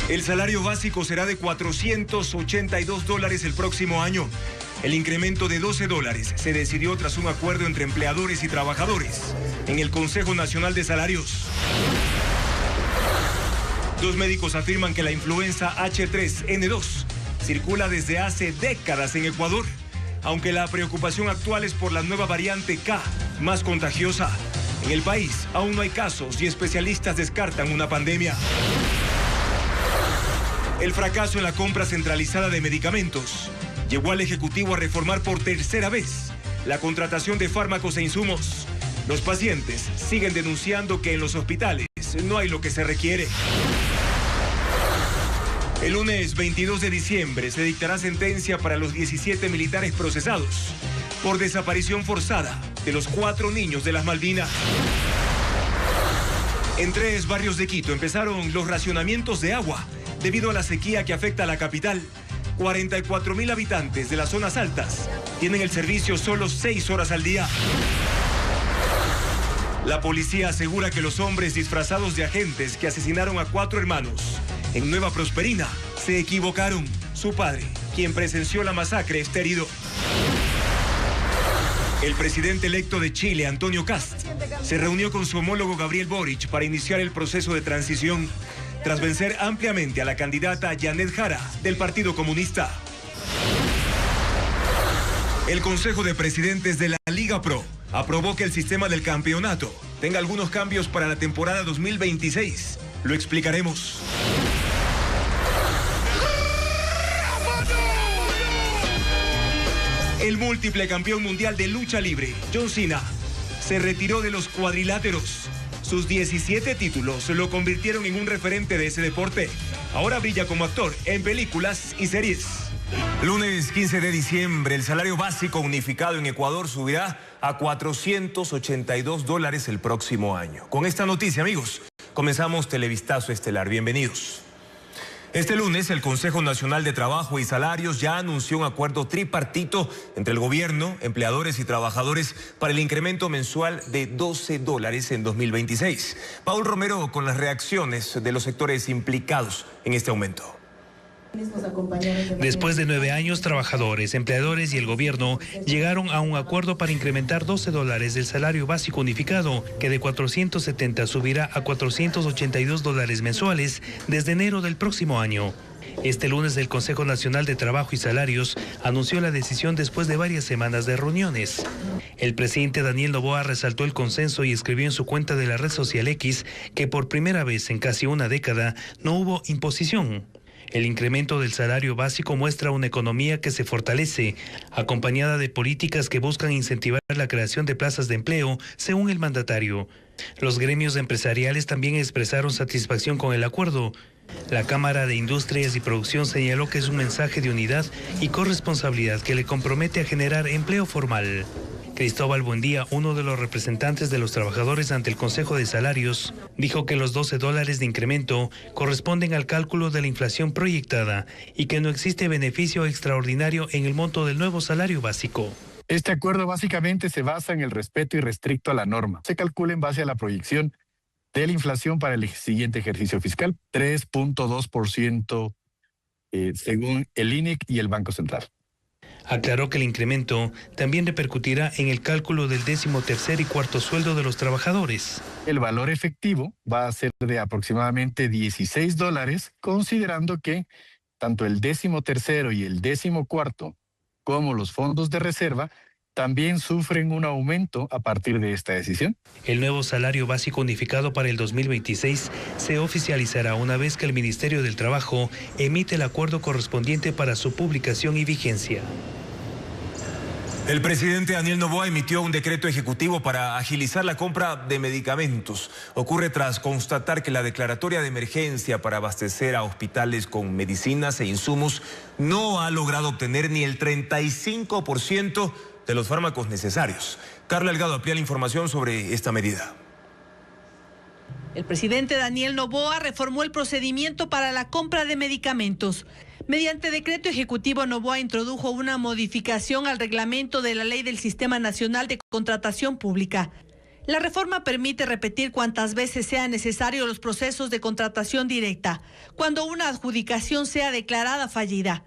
El salario básico será de $482 el próximo año. El incremento de $12 se decidió tras un acuerdo entre empleadores y trabajadores en el Consejo Nacional de Salarios. 2 médicos afirman que la influenza H3N2 circula desde hace décadas en Ecuador, aunque la preocupación actual es por la nueva variante K, más contagiosa. En el país aún no hay casos y especialistas descartan una pandemia. El fracaso en la compra centralizada de medicamentos llevó al Ejecutivo a reformar por tercera vez la contratación de fármacos e insumos. Los pacientes siguen denunciando que en los hospitales no hay lo que se requiere. El lunes 22 de diciembre se dictará sentencia para los 17 militares procesados por desaparición forzada de los 4 niños de las Malvinas. En 3 barrios de Quito empezaron los racionamientos de agua debido a la sequía que afecta a la capital. 44.000 habitantes de las zonas altas tienen el servicio solo 6 horas al día. La policía asegura que los hombres disfrazados de agentes que asesinaron a 4 hermanos en Nueva Prosperina se equivocaron. Su padre, quien presenció la masacre, está herido. El presidente electo de Chile, Antonio Kast, se reunió con su homólogo Gabriel Boric para iniciar el proceso de transición, tras vencer ampliamente a la candidata Janet Jara del Partido Comunista. El Consejo de Presidentes de la Liga Pro aprobó que el sistema del campeonato tenga algunos cambios para la temporada 2026. Lo explicaremos. El múltiple campeón mundial de lucha libre, John Cena, se retiró de los cuadriláteros. Sus 17 títulos lo convirtieron en un referente de ese deporte. Ahora brilla como actor en películas y series. Lunes 15 de diciembre, el salario básico unificado en Ecuador subirá a $482 el próximo año. Con esta noticia, amigos, comenzamos Televistazo Estelar. Bienvenidos. Este lunes, el Consejo Nacional de Trabajo y Salarios ya anunció un acuerdo tripartito entre el gobierno, empleadores y trabajadores para el incremento mensual de $12 en 2026. Paul Romero con las reacciones de los sectores implicados en este aumento. Después de 9 años, trabajadores, empleadores y el gobierno llegaron a un acuerdo para incrementar $12 del salario básico unificado, que de 470 subirá a $482 mensuales desde enero del próximo año. Este lunes el Consejo Nacional de Trabajo y Salarios anunció la decisión después de varias semanas de reuniones. El presidente Daniel Noboa resaltó el consenso y escribió en su cuenta de la red social X que por primera vez en casi una década no hubo imposición. El incremento del salario básico muestra una economía que se fortalece, acompañada de políticas que buscan incentivar la creación de plazas de empleo, según el mandatario. Los gremios empresariales también expresaron satisfacción con el acuerdo. La Cámara de Industrias y Producción señaló que es un mensaje de unidad y corresponsabilidad que le compromete a generar empleo formal. Cristóbal Buendía, uno de los representantes de los trabajadores ante el Consejo de Salarios, dijo que los $12 de incremento corresponden al cálculo de la inflación proyectada y que no existe beneficio extraordinario en el monto del nuevo salario básico. Este acuerdo básicamente se basa en el respeto irrestricto a la norma. Se calcula en base a la proyección de la inflación para el siguiente ejercicio fiscal, 3.2% según el INEC y el Banco Central. Aclaró que el incremento también repercutirá en el cálculo del 13º y cuarto sueldo de los trabajadores. El valor efectivo va a ser de aproximadamente $16, considerando que tanto el 13º y el 14º, como los fondos de reserva, también sufren un aumento a partir de esta decisión. El nuevo salario básico unificado para el 2026 se oficializará una vez que el Ministerio del Trabajo emite el acuerdo correspondiente para su publicación y vigencia. El presidente Daniel Noboa emitió un decreto ejecutivo para agilizar la compra de medicamentos. Ocurre tras constatar que la declaratoria de emergencia para abastecer a hospitales con medicinas e insumos no ha logrado obtener ni el 35% de los fármacos necesarios. Carla Delgado amplía la información sobre esta medida. El presidente Daniel Noboa reformó el procedimiento para la compra de medicamentos. Mediante decreto ejecutivo, Noboa introdujo una modificación al reglamento de la Ley del Sistema Nacional de Contratación Pública. La reforma permite repetir cuantas veces sea necesario los procesos de contratación directa, cuando una adjudicación sea declarada fallida.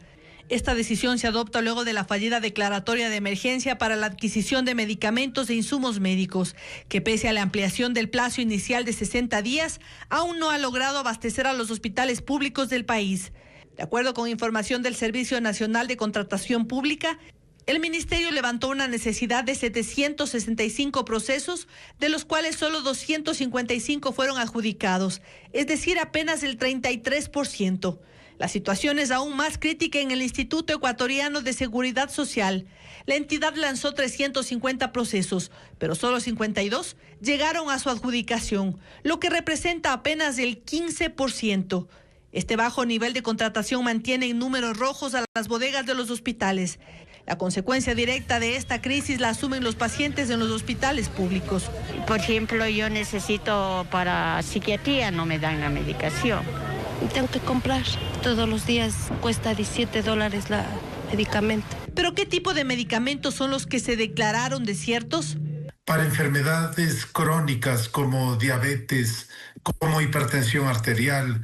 Esta decisión se adopta luego de la fallida declaratoria de emergencia para la adquisición de medicamentos e insumos médicos, que pese a la ampliación del plazo inicial de 60 días, aún no ha logrado abastecer a los hospitales públicos del país. De acuerdo con información del Servicio Nacional de Contratación Pública, el ministerio levantó una necesidad de 765 procesos, de los cuales solo 255 fueron adjudicados, es decir, apenas el 33%. La situación es aún más crítica en el Instituto Ecuatoriano de Seguridad Social. La entidad lanzó 350 procesos, pero solo 52 llegaron a su adjudicación, lo que representa apenas el 15%. Este bajo nivel de contratación mantiene en números rojos a las bodegas de los hospitales. La consecuencia directa de esta crisis la asumen los pacientes en los hospitales públicos. Por ejemplo, yo necesito para psiquiatría, no me dan la medicación. Tengo que comprar todos los días, cuesta $17 la medicamento. ¿Pero qué tipo de medicamentos son los que se declararon desiertos? Para enfermedades crónicas como diabetes, como hipertensión arterial,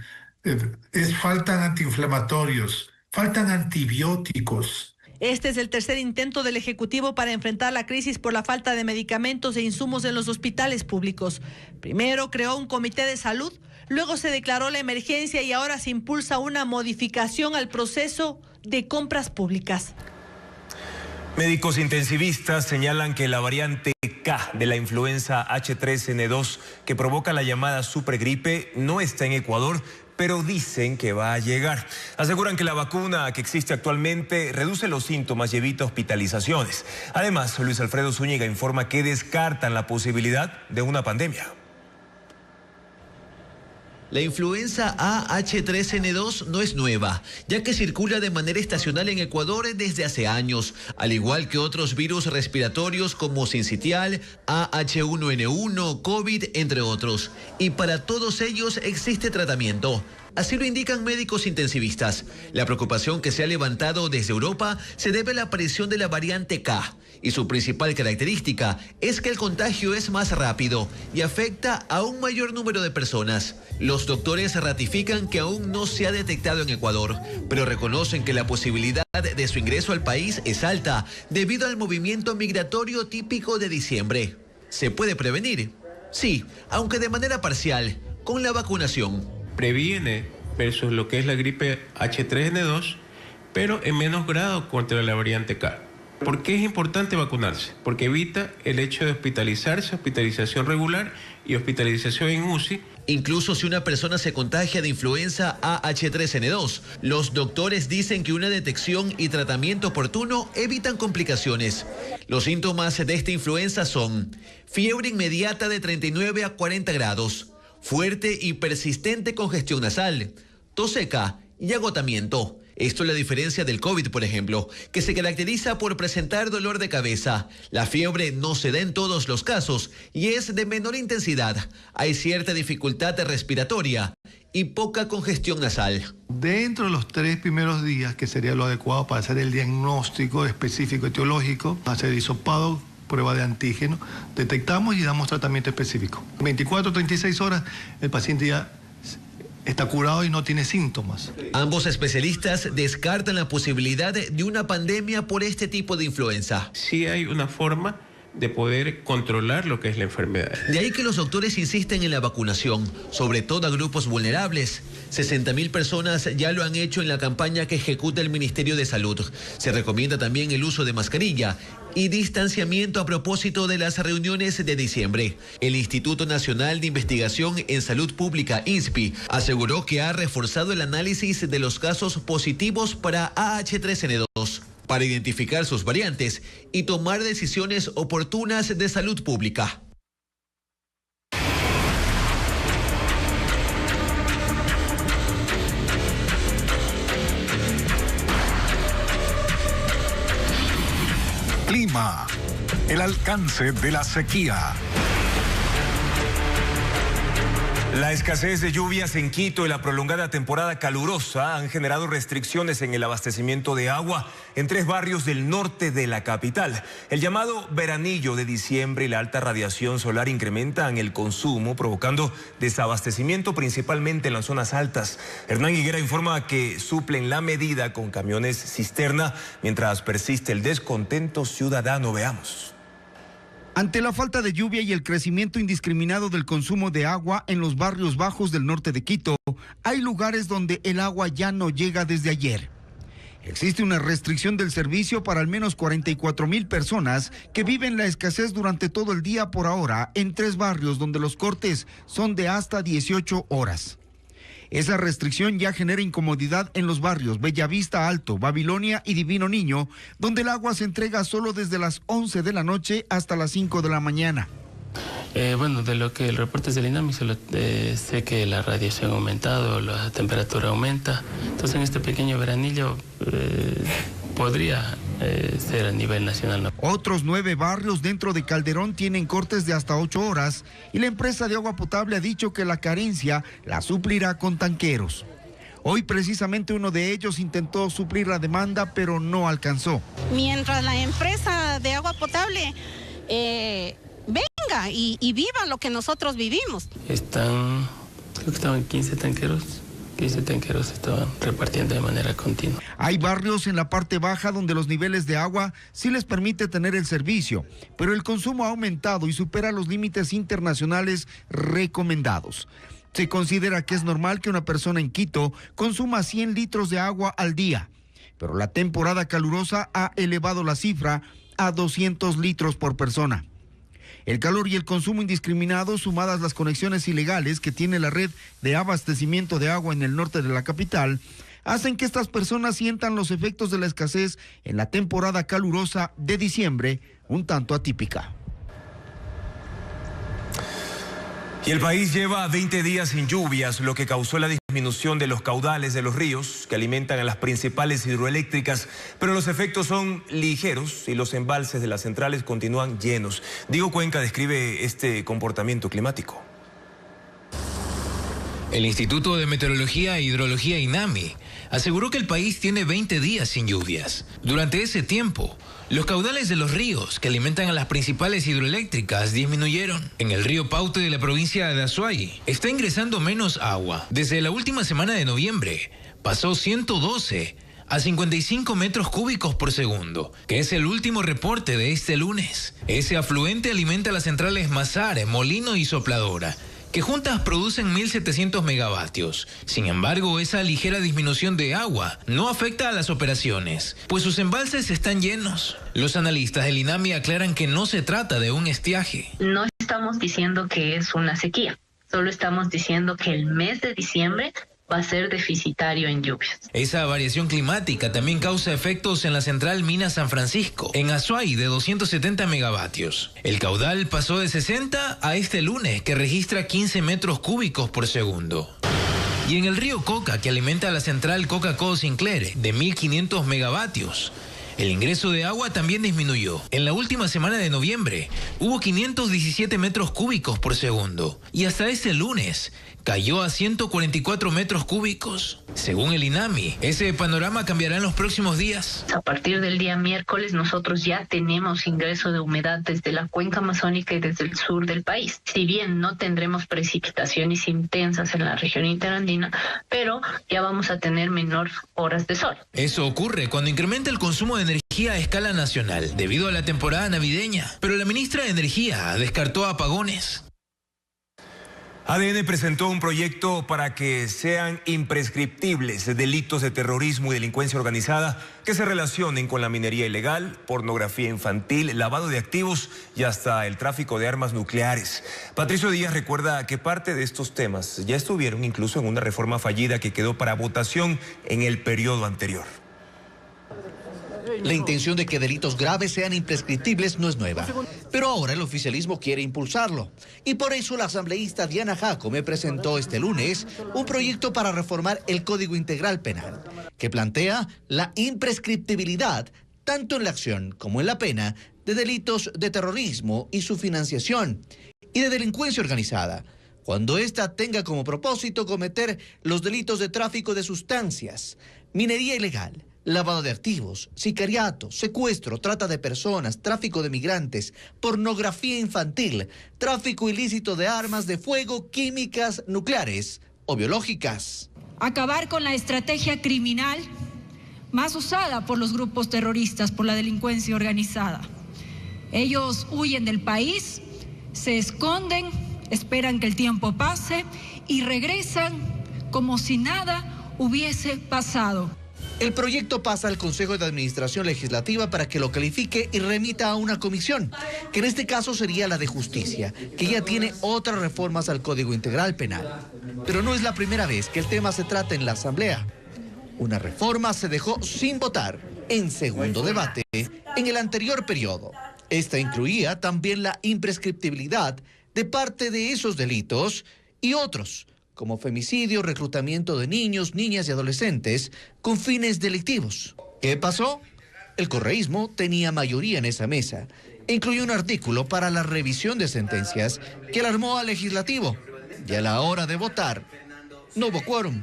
faltan antiinflamatorios, faltan antibióticos. Este es el tercer intento del Ejecutivo para enfrentar la crisis por la falta de medicamentos e insumos en los hospitales públicos. Primero creó un comité de salud, luego se declaró la emergencia y ahora se impulsa una modificación al proceso de compras públicas. Médicos intensivistas señalan que la variante K de la influenza H3N2 que provoca la llamada supergripe no está en Ecuador, pero dicen que va a llegar. Aseguran que la vacuna que existe actualmente reduce los síntomas y evita hospitalizaciones. Además, Luis Alfredo Zúñiga informa que descartan la posibilidad de una pandemia. La influenza AH3N2 no es nueva, ya que circula de manera estacional en Ecuador desde hace años, al igual que otros virus respiratorios como sincitial, AH1N1, COVID, entre otros. Y para todos ellos existe tratamiento. Así lo indican médicos intensivistas. La preocupación que se ha levantado desde Europa se debe a la aparición de la variante K. Y su principal característica es que el contagio es más rápido y afecta a un mayor número de personas. Los doctores ratifican que aún no se ha detectado en Ecuador, pero reconocen que la posibilidad de su ingreso al país es alta debido al movimiento migratorio típico de diciembre. ¿Se puede prevenir? Sí, aunque de manera parcial, con la vacunación. Previene versus lo que es la gripe H3N2, pero en menos grado contra la variante K. ¿Por qué es importante vacunarse? Porque evita el hecho de hospitalizarse, hospitalización regular y hospitalización en UCI. Incluso si una persona se contagia de influenza AH3N2, los doctores dicen que una detección y tratamiento oportuno evitan complicaciones. Los síntomas de esta influenza son fiebre inmediata de 39 a 40 grados, fuerte y persistente congestión nasal, tos seca y agotamiento. Esto es la diferencia del COVID, por ejemplo, que se caracteriza por presentar dolor de cabeza. La fiebre no se da en todos los casos y es de menor intensidad. Hay cierta dificultad respiratoria y poca congestión nasal. Dentro de los 3 primeros días, que sería lo adecuado para hacer el diagnóstico específico etiológico, hacer hisopado, prueba de antígeno, detectamos y damos tratamiento específico. 24 o 36 horas, el paciente ya está curado y no tiene síntomas. Ambos especialistas descartan la posibilidad de una pandemia por este tipo de influenza. Sí hay una forma de poder controlar lo que es la enfermedad. De ahí que los doctores insisten en la vacunación, sobre todo a grupos vulnerables. 60.000 personas ya lo han hecho en la campaña que ejecuta el Ministerio de Salud. Se recomienda también el uso de mascarilla y distanciamiento a propósito de las reuniones de diciembre. El Instituto Nacional de Investigación en Salud Pública, INSPI, aseguró que ha reforzado el análisis de los casos positivos para AH3N2 para identificar sus variantes y tomar decisiones oportunas de salud pública. Clima, el alcance de la sequía. La escasez de lluvias en Quito y la prolongada temporada calurosa han generado restricciones en el abastecimiento de agua en 3 barrios del norte de la capital. El llamado veranillo de diciembre y la alta radiación solar incrementan el consumo, provocando desabastecimiento principalmente en las zonas altas. Hernán Higuera informa que suplen la medida con camiones cisterna mientras persiste el descontento ciudadano. Veamos. Ante la falta de lluvia y el crecimiento indiscriminado del consumo de agua en los barrios bajos del norte de Quito, hay lugares donde el agua ya no llega desde ayer. Existe una restricción del servicio para al menos 44,000 personas que viven la escasez durante todo el día por ahora en 3 barrios donde los cortes son de hasta 18 horas. Esa restricción ya genera incomodidad en los barrios Bellavista Alto, Babilonia y Divino Niño, donde el agua se entrega solo desde las 11 de la noche hasta las 5 de la mañana. Bueno, de lo que el reporte es del INAMI, solo sé que la radiación ha aumentado, la temperatura aumenta. Entonces, en este pequeño veranillo podría ser a nivel nacional, ¿no? Otros 9 barrios dentro de Calderón tienen cortes de hasta 8 horas y la empresa de agua potable ha dicho que la carencia la suplirá con tanqueros. Hoy precisamente uno de ellos intentó suplir la demanda, pero no alcanzó. Mientras la empresa de agua potable venga y viva lo que nosotros vivimos. Creo que estaban 15 tanqueros. 15 tanqueros estaban repartiendo de manera continua. Hay barrios en la parte baja donde los niveles de agua sí les permite tener el servicio, pero el consumo ha aumentado y supera los límites internacionales recomendados. Se considera que es normal que una persona en Quito consuma 100 litros de agua al día, pero la temporada calurosa ha elevado la cifra a 200 litros por persona. El calor y el consumo indiscriminado, sumadas las conexiones ilegales que tiene la red de abastecimiento de agua en el norte de la capital, hacen que estas personas sientan los efectos de la escasez en la temporada calurosa de diciembre, un tanto atípica. Y el país lleva 20 días sin lluvias, lo que causó la disminución de los caudales de los ríos que alimentan a las principales hidroeléctricas, pero los efectos son ligeros y los embalses de las centrales continúan llenos. Diego Cuenca describe este comportamiento climático. El Instituto de Meteorología e Hidrología INAMI aseguró que el país tiene 20 días sin lluvias. Durante ese tiempo, los caudales de los ríos que alimentan a las principales hidroeléctricas disminuyeron. En el río Paute de la provincia de Azuay está ingresando menos agua. Desde la última semana de noviembre pasó 112 a 55 metros cúbicos por segundo, que es el último reporte de este lunes. Ese afluente alimenta las centrales Mazar, Molino y Sopladora, que juntas producen 1.700 megavatios. Sin embargo, esa ligera disminución de agua no afecta a las operaciones, pues sus embalses están llenos. Los analistas del INAMI aclaran que no se trata de un estiaje. No estamos diciendo que es una sequía, solo estamos diciendo que el mes de diciembre va a ser deficitario en lluvias. Esa variación climática también causa efectos en la central Mina San Francisco, en Azuay, de 270 megavatios. El caudal pasó de 60 a este lunes, que registra 15 metros cúbicos por segundo. Y en el río Coca, que alimenta a la central Coca-Cola Sinclair, de 1.500 megavatios, el ingreso de agua también disminuyó. En la última semana de noviembre hubo 517 metros cúbicos por segundo y hasta este lunes cayó a 144 metros cúbicos. Según el INAMI, ese panorama cambiará en los próximos días. A partir del día miércoles nosotros ya tenemos ingreso de humedad desde la cuenca amazónica y desde el sur del país. Si bien no tendremos precipitaciones intensas en la región interandina, pero ya vamos a tener menor horas de sol. Eso ocurre cuando incrementa el consumo de energía a escala nacional debido a la temporada navideña, pero la ministra de Energía descartó apagones. ADN presentó un proyecto para que sean imprescriptibles delitos de terrorismo y delincuencia organizada que se relacionen con la minería ilegal, pornografía infantil, lavado de activos y hasta el tráfico de armas nucleares. Patricio Díaz recuerda que parte de estos temas ya estuvieron incluso en una reforma fallida que quedó para votación en el periodo anterior. La intención de que delitos graves sean imprescriptibles no es nueva, pero ahora el oficialismo quiere impulsarlo. Y por eso la asambleísta Diana Jacome presentó este lunes un proyecto para reformar el Código Integral Penal, que plantea la imprescriptibilidad tanto en la acción como en la pena de delitos de terrorismo y su financiación, y de delincuencia organizada, cuando ésta tenga como propósito cometer los delitos de tráfico de sustancias, minería ilegal, lavado de activos, sicariato, secuestro, trata de personas, tráfico de migrantes, pornografía infantil, tráfico ilícito de armas de fuego, químicas, nucleares o biológicas. Acabar con la estrategia criminal más usada por los grupos terroristas, por la delincuencia organizada. Ellos huyen del país, se esconden, esperan que el tiempo pase y regresan como si nada hubiese pasado. El proyecto pasa al Consejo de Administración Legislativa para que lo califique y remita a una comisión, que en este caso sería la de Justicia, que ya tiene otras reformas al Código Integral Penal. Pero no es la primera vez que el tema se trata en la Asamblea. Una reforma se dejó sin votar en segundo debate en el anterior periodo. Esta incluía también la imprescriptibilidad de parte de esos delitos y otros, como femicidio, reclutamiento de niños, niñas y adolescentes con fines delictivos. ¿Qué pasó? El correísmo tenía mayoría en esa mesa. Incluyó un artículo para la revisión de sentencias que alarmó al legislativo. Y a la hora de votar, no hubo quórum.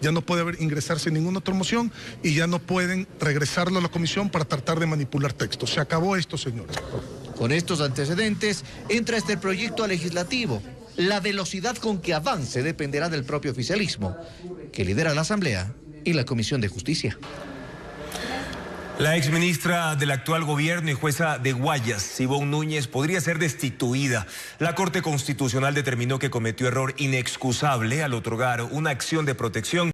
Ya no puede ingresarse ninguna otra moción y ya no pueden regresarlo a la comisión para tratar de manipular textos. Se acabó esto, señores. Con estos antecedentes, entra este proyecto al legislativo. La velocidad con que avance dependerá del propio oficialismo, que lidera la Asamblea y la Comisión de Justicia. La exministra del actual gobierno y jueza de Guayas, Ivonne Núñez, podría ser destituida. La Corte Constitucional determinó que cometió error inexcusable al otorgar una acción de protección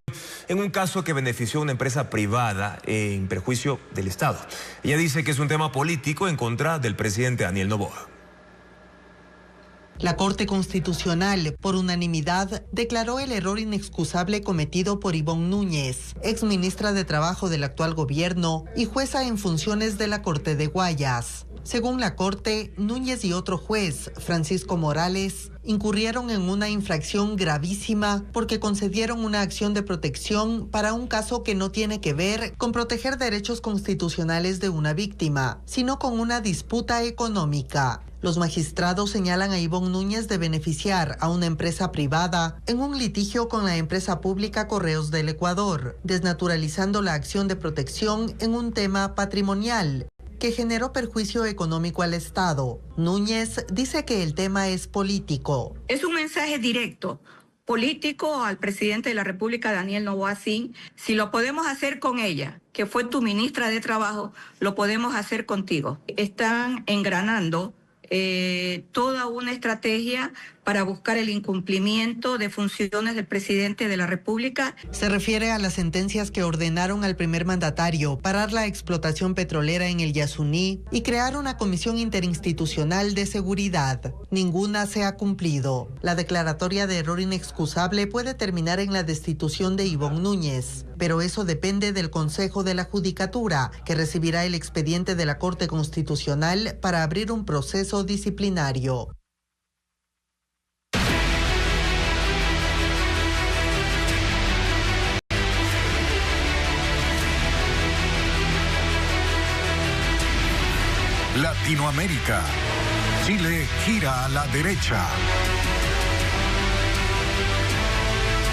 en un caso que benefició a una empresa privada en perjuicio del Estado. Ella dice que es un tema político en contra del presidente Daniel Noboa. La Corte Constitucional, por unanimidad, declaró el error inexcusable cometido por Ivonne Núñez, exministra de Trabajo del actual gobierno y jueza en funciones de la Corte de Guayas. Según la Corte, Núñez y otro juez, Francisco Morales, incurrieron en una infracción gravísima porque concedieron una acción de protección para un caso que no tiene que ver con proteger derechos constitucionales de una víctima, sino con una disputa económica. Los magistrados señalan a Ivonne Núñez de beneficiar a una empresa privada en un litigio con la empresa pública Correos del Ecuador, desnaturalizando la acción de protección en un tema patrimonial que generó perjuicio económico al Estado. Núñez dice que el tema es político. Es un mensaje directo, político al presidente de la República, Daniel Noboa Sin. Si lo podemos hacer con ella, que fue tu ministra de Trabajo, lo podemos hacer contigo. Están engranando toda una estrategia para buscar el incumplimiento de funciones del presidente de la República. Se refiere a las sentencias que ordenaron al primer mandatario parar la explotación petrolera en el Yasuní y crear una comisión interinstitucional de seguridad. Ninguna se ha cumplido. La declaratoria de error inexcusable puede terminar en la destitución de Ivonne Núñez, pero eso depende del Consejo de la Judicatura, que recibirá el expediente de la Corte Constitucional para abrir un proceso disciplinario. Latinoamérica. Chile gira a la derecha.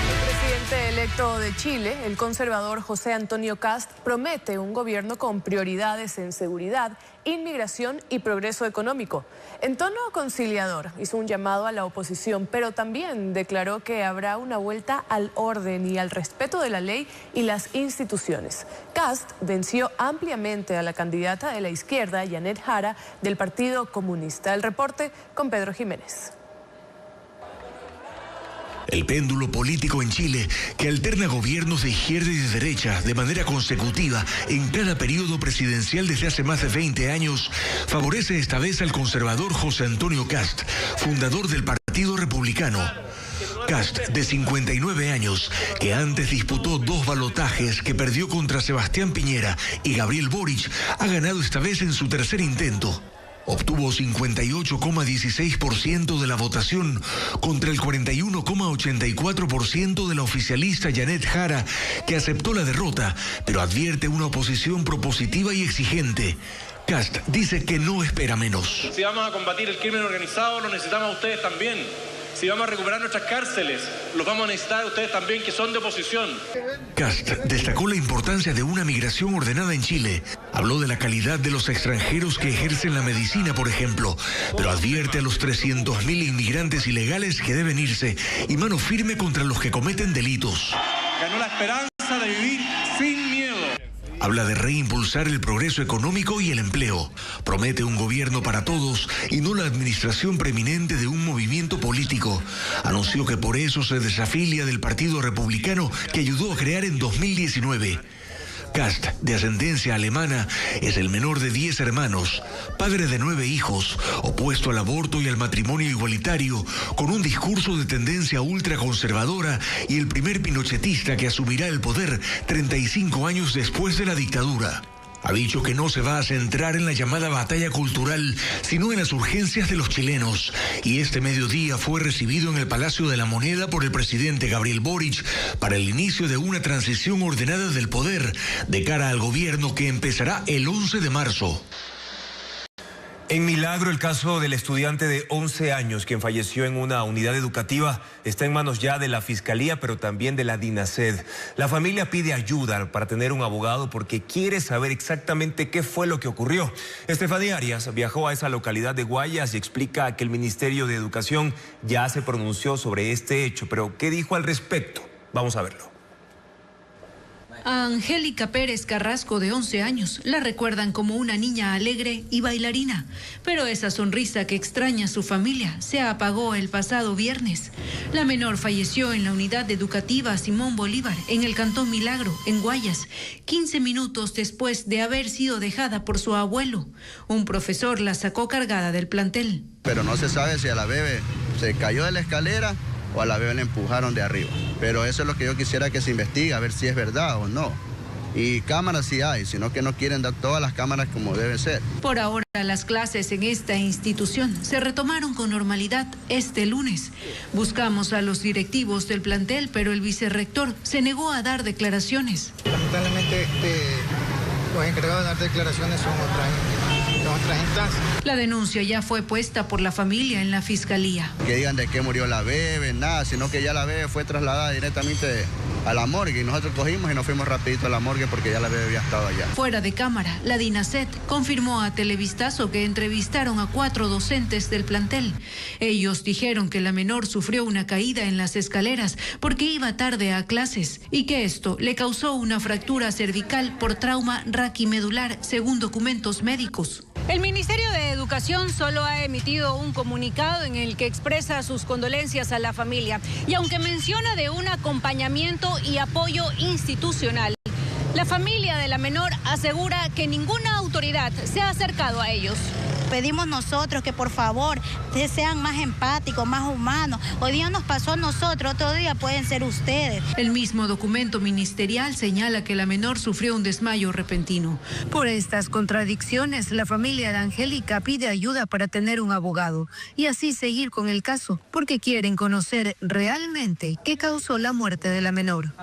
El presidente electo de Chile, el conservador José Antonio Kast, promete un gobierno con prioridades en seguridad, inmigración y progreso económico. En tono conciliador, hizo un llamado a la oposición, pero también declaró que habrá una vuelta al orden y al respeto de la ley y las instituciones. Kast venció ampliamente a la candidata de la izquierda, Janet Jara, del Partido Comunista. El reporte con Pedro Jiménez. El péndulo político en Chile, que alterna gobiernos de izquierda y de derecha de manera consecutiva en cada periodo presidencial desde hace más de 20 años, favorece esta vez al conservador José Antonio Kast, fundador del Partido Republicano. Kast, de 59 años, que antes disputó 2 balotajes que perdió contra Sebastián Piñera y Gabriel Boric, ha ganado esta vez en su tercer intento. Obtuvo 58,16% de la votación contra el 41,84% de la oficialista Janet Jara, que aceptó la derrota, pero advierte una oposición propositiva y exigente. Kast dice que no espera menos. Si vamos a combatir el crimen organizado, lo necesitamos a ustedes también. Si vamos a recuperar nuestras cárceles, los vamos a necesitar ustedes también, que son de oposición. Kast destacó la importancia de una migración ordenada en Chile. Habló de la calidad de los extranjeros que ejercen la medicina, por ejemplo, pero advierte a los 300.000 inmigrantes ilegales que deben irse y mano firme contra los que cometen delitos. Ganó la esperanza de vivir sin miedo. Habla de reimpulsar el progreso económico y el empleo. Promete un gobierno para todos y no la administración preeminente de un movimiento político. Anunció que por eso se desafilia del Partido Republicano que ayudó a crear en 2019. Kast, de ascendencia alemana, es el menor de 10 hermanos, padre de 9 hijos, opuesto al aborto y al matrimonio igualitario, con un discurso de tendencia ultraconservadora y el primer pinochetista que asumirá el poder 35 años después de la dictadura. Ha dicho que no se va a centrar en la llamada batalla cultural, sino en las urgencias de los chilenos. Y este mediodía fue recibido en el Palacio de la Moneda por el presidente Gabriel Boric para el inicio de una transición ordenada del poder de cara al gobierno que empezará el 11 de marzo. En Milagro, el caso del estudiante de 11 años quien falleció en una unidad educativa está en manos ya de la Fiscalía, pero también de la DINASED. La familia pide ayuda para tener un abogado porque quiere saber exactamente qué fue lo que ocurrió. Estefanía Arias viajó a esa localidad de Guayas y explica que el Ministerio de Educación ya se pronunció sobre este hecho, pero ¿qué dijo al respecto? Vamos a verlo. A Angélica Pérez Carrasco, de 11 años, la recuerdan como una niña alegre y bailarina, pero esa sonrisa que extraña a su familia se apagó el pasado viernes. La menor falleció en la unidad educativa Simón Bolívar, en el Cantón Milagro, en Guayas, 15 minutos después de haber sido dejada por su abuelo. Un profesor la sacó cargada del plantel. Pero no se sabe si a la bebé se cayó de la escalera o a la bebé le empujaron de arriba. Pero eso es lo que yo quisiera que se investigue, a ver si es verdad o no. Y cámaras sí hay, sino que no quieren dar todas las cámaras como debe ser. Por ahora, las clases en esta institución se retomaron con normalidad este lunes. Buscamos a los directivos del plantel, pero el vicerrector se negó a dar declaraciones. Lamentablemente, los encargados de dar declaraciones son otras instancias. La denuncia ya fue puesta por la familia en la Fiscalía. Que digan de qué murió la bebé, nada, sino que ya la bebé fue trasladada directamente a la morgue y nosotros cogimos y nos fuimos rapidito a la morgue porque ya la bebé había estado allá. Fuera de cámara, la DINASED confirmó a Televistazo que entrevistaron a 4 docentes del plantel. Ellos dijeron que la menor sufrió una caída en las escaleras porque iba tarde a clases y que esto le causó una fractura cervical por trauma raquimedular, según documentos médicos. El Ministerio de Educación solo ha emitido un comunicado en el que expresa sus condolencias a la familia y aunque menciona de un acompañamiento y apoyo institucional, la familia de la menor asegura que ninguna autoridad se ha acercado a ellos. Pedimos nosotros que por favor sean más empáticos, más humanos. Hoy día nos pasó a nosotros, otro día pueden ser ustedes. El mismo documento ministerial señala que la menor sufrió un desmayo repentino. Por estas contradicciones, la familia de Angélica pide ayuda para tener un abogado y así seguir con el caso, porque quieren conocer realmente qué causó la muerte de la menor.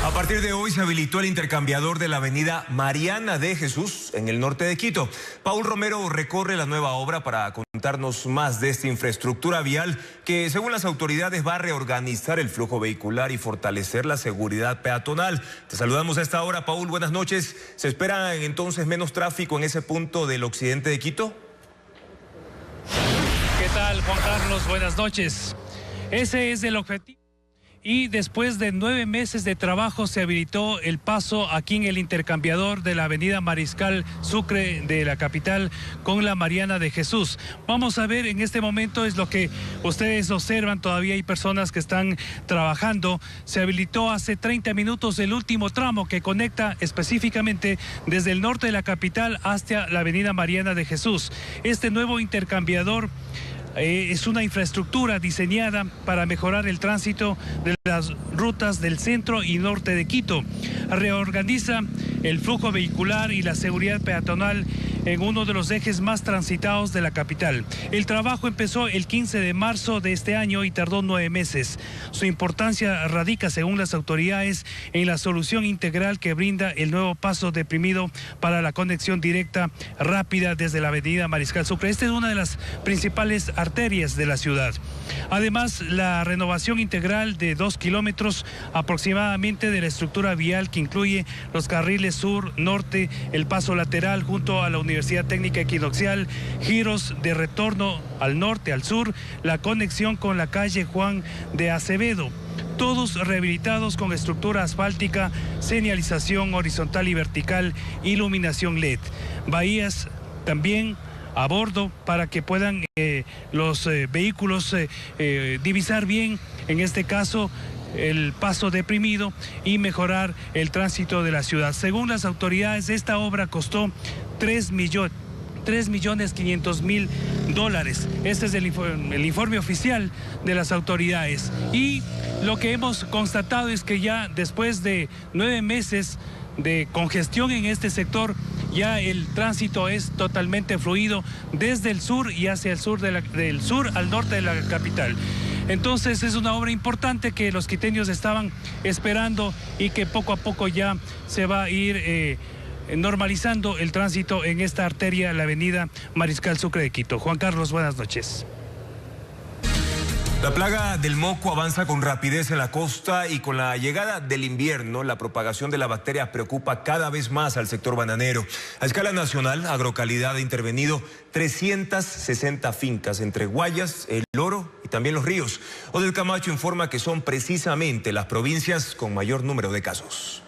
A partir de hoy se habilitó el intercambiador de la avenida Mariana de Jesús en el norte de Quito. Paul Romero recorre la nueva obra para contarnos más de esta infraestructura vial que, según las autoridades, va a reorganizar el flujo vehicular y fortalecer la seguridad peatonal. Te saludamos a esta hora, Paul. Buenas noches. ¿Se espera entonces menos tráfico en ese punto del occidente de Quito? ¿Qué tal, Juan Carlos? Buenas noches. Ese es el objetivo. Y después de 9 meses de trabajo se habilitó el paso aquí en el intercambiador de la avenida Mariscal Sucre de la capital con la Mariana de Jesús. Vamos a ver, en este momento es lo que ustedes observan, todavía hay personas que están trabajando. Se habilitó hace 30 minutos el último tramo que conecta específicamente desde el norte de la capital hasta la avenida Mariana de Jesús. Este nuevo intercambiador es una infraestructura diseñada para mejorar el tránsito de las rutas del centro y norte de Quito. Reorganiza el flujo vehicular y la seguridad peatonal en uno de los ejes más transitados de la capital. El trabajo empezó el 15 de marzo de este año y tardó 9 meses. Su importancia radica, según las autoridades, en la solución integral que brinda el nuevo paso deprimido para la conexión directa rápida desde la avenida Mariscal Sucre. Esta es una de las principales arterias de la ciudad. Además, la renovación integral de 2 kilómetros aproximadamente de la estructura vial que incluye los carriles sur, norte, el paso lateral junto a la Universidad Técnica Equinoccial, giros de retorno al norte, al sur, la conexión con la calle Juan de Acevedo. Todos rehabilitados con estructura asfáltica, señalización horizontal y vertical, iluminación LED. Bahías también a bordo para que puedan los vehículos divisar bien, en este caso, el paso deprimido y mejorar el tránsito de la ciudad. Según las autoridades, esta obra costó $3.500.000. Este es el informe oficial de las autoridades. Y lo que hemos constatado es que ya después de 9 meses de congestión en este sector, ya el tránsito es totalmente fluido desde el sur y hacia el sur del sur al norte de la capital. Entonces es una obra importante que los quiteños estaban esperando y que poco a poco ya se va a ir normalizando el tránsito en esta arteria, la avenida Mariscal Sucre de Quito. Juan Carlos, buenas noches. La plaga del moco avanza con rapidez en la costa y con la llegada del invierno, la propagación de la bacteria preocupa cada vez más al sector bananero. A escala nacional, Agrocalidad ha intervenido 360 fincas entre Guayas, El Oro y también Los Ríos. Odel Camacho informa que son precisamente las provincias con mayor número de casos.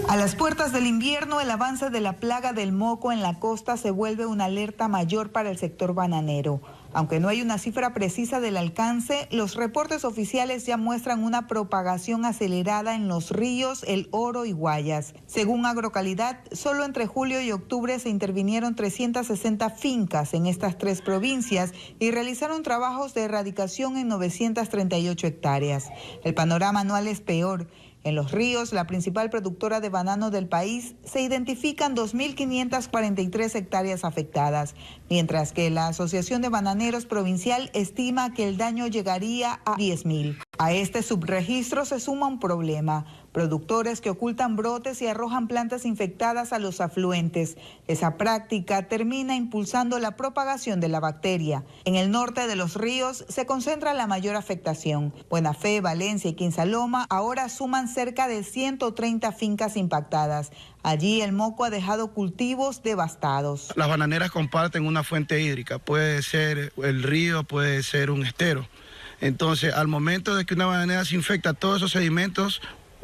A las puertas del invierno, el avance de la plaga del moco en la costa se vuelve una alerta mayor para el sector bananero. Aunque no hay una cifra precisa del alcance, los reportes oficiales ya muestran una propagación acelerada en Los Ríos, El Oro y Guayas. Según Agrocalidad, solo entre julio y octubre se intervinieron 360 fincas en estas 3 provincias y realizaron trabajos de erradicación en 938 hectáreas. El panorama anual es peor. En Los Ríos, la principal productora de banano del país, se identifican 2.543 hectáreas afectadas, mientras que la Asociación de Bananeros Provincial estima que el daño llegaría a 10.000. A este subregistro se suma un problema: productores que ocultan brotes y arrojan plantas infectadas a los afluentes. Esa práctica termina impulsando la propagación de la bacteria. En el norte de Los Ríos se concentra la mayor afectación. Buena Fe, Valencia y Quinsaloma ahora suman cerca de 130 fincas impactadas. Allí el moco ha dejado cultivos devastados. Las bananeras comparten una fuente hídrica, puede ser el río, puede ser un estero. Entonces, al momento de que una bananera se infecta, todos esos sedimentos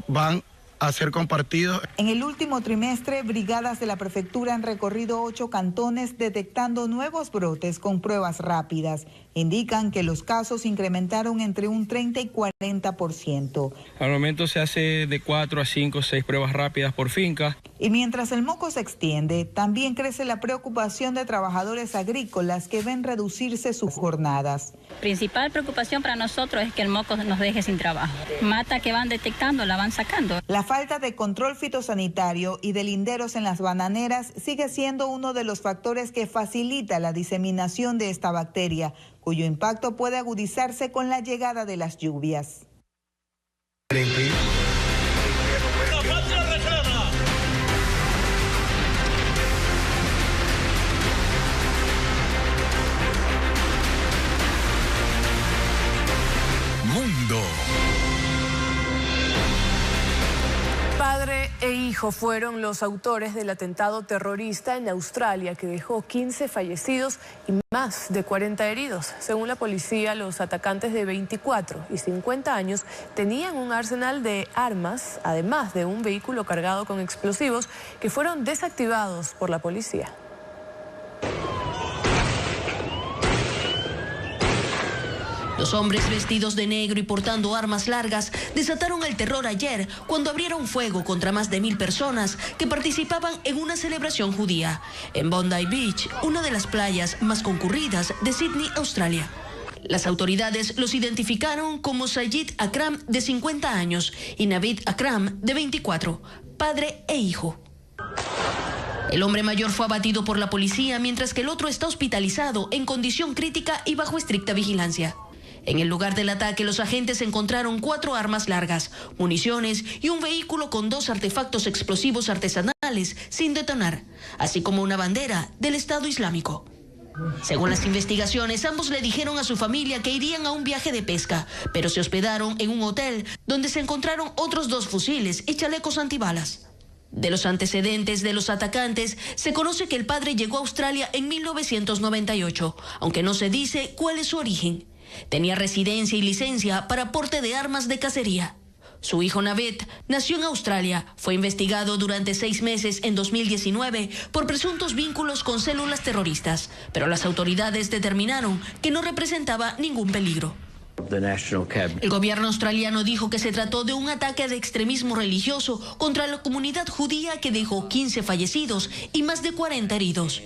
van a ser compartidos. En el último trimestre, brigadas de la prefectura han recorrido 8 cantones detectando nuevos brotes con pruebas rápidas. Indican que los casos incrementaron entre un 30 y 40%. Al momento se hace de 4 a 5 o 6 pruebas rápidas por finca. Y mientras el moco se extiende, también crece la preocupación de trabajadores agrícolas que ven reducirse sus jornadas. Principal preocupación para nosotros es que el moco nos deje sin trabajo. Mata que van detectando, la van sacando. La falta de control fitosanitario y de linderos en las bananeras sigue siendo uno de los factores que facilita la diseminación de esta bacteria, cuyo impacto puede agudizarse con la llegada de las lluvias. Mundo. Padre e hijo fueron los autores del atentado terrorista en Australia que dejó 15 fallecidos y más de 40 heridos. Según la policía, los atacantes de 24 y 50 años tenían un arsenal de armas, además de un vehículo cargado con explosivos que fueron desactivados por la policía. Los hombres vestidos de negro y portando armas largas desataron el terror ayer cuando abrieron fuego contra más de 1.000 personas que participaban en una celebración judía en Bondi Beach, una de las playas más concurridas de Sydney, Australia. Las autoridades los identificaron como Sayid Akram, de 50 años, y Navid Akram, de 24, padre e hijo. El hombre mayor fue abatido por la policía, mientras que el otro está hospitalizado en condición crítica y bajo estricta vigilancia. En el lugar del ataque, los agentes encontraron 4 armas largas, municiones y un vehículo con 2 artefactos explosivos artesanales sin detonar, así como una bandera del Estado Islámico. Según las investigaciones, ambos le dijeron a su familia que irían a un viaje de pesca, pero se hospedaron en un hotel donde se encontraron otros 2 fusiles y chalecos antibalas. De los antecedentes de los atacantes, se conoce que el padre llegó a Australia en 1998, aunque no se dice cuál es su origen. Tenía residencia y licencia para porte de armas de cacería. Su hijo Navid nació en Australia, fue investigado durante 6 meses en 2019 por presuntos vínculos con células terroristas, pero las autoridades determinaron que no representaba ningún peligro. El gobierno australiano dijo que se trató de un ataque de extremismo religioso contra la comunidad judía que dejó 15 fallecidos y más de 40 heridos.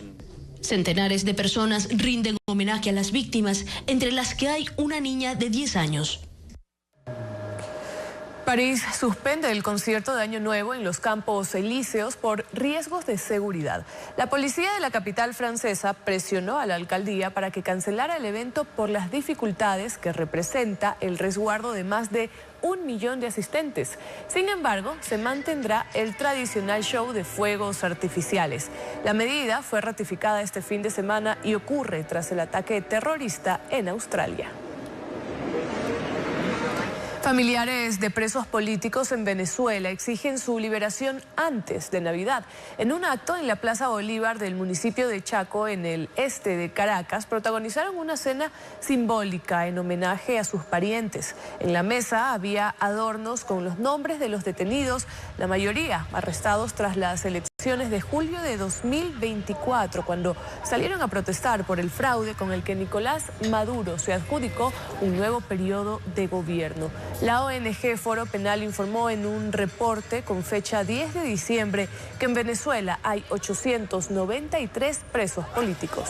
Centenares de personas rinden homenaje a las víctimas, entre las que hay una niña de 10 años. París suspende el concierto de Año Nuevo en los Campos Elíseos por riesgos de seguridad. La policía de la capital francesa presionó a la alcaldía para que cancelara el evento por las dificultades que representa el resguardo de más de 1 millón de asistentes. Sin embargo, se mantendrá el tradicional show de fuegos artificiales. La medida fue ratificada este fin de semana y ocurre tras el ataque terrorista en Australia. Familiares de presos políticos en Venezuela exigen su liberación antes de Navidad. En un acto en la Plaza Bolívar del municipio de Chaco, en el este de Caracas, protagonizaron una cena simbólica en homenaje a sus parientes. En la mesa había adornos con los nombres de los detenidos, la mayoría arrestados tras las elecciones de julio de 2024, cuando salieron a protestar por el fraude con el que Nicolás Maduro se adjudicó un nuevo periodo de gobierno. La ONG Foro Penal informó en un reporte con fecha 10 de diciembre que en Venezuela hay 893 presos políticos.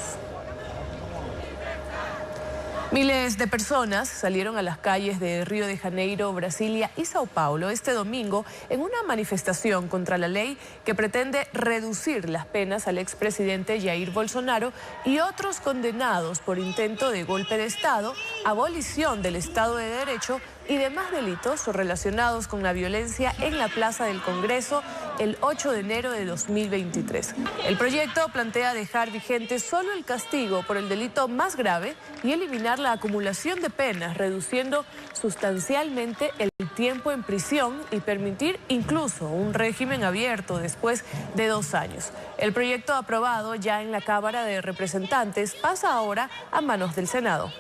Miles de personas salieron a las calles de Río de Janeiro, Brasilia y Sao Paulo este domingo en una manifestación contra la ley que pretende reducir las penas al expresidente Jair Bolsonaro y otros condenados por intento de golpe de Estado, abolición del Estado de Derecho y demás delitos relacionados con la violencia en la Plaza del Congreso el 8 de enero de 2023. El proyecto plantea dejar vigente solo el castigo por el delito más grave y eliminar la acumulación de penas, reduciendo sustancialmente el tiempo en prisión y permitir incluso un régimen abierto después de 2 años. El proyecto aprobado ya en la Cámara de Representantes pasa ahora a manos del Senado.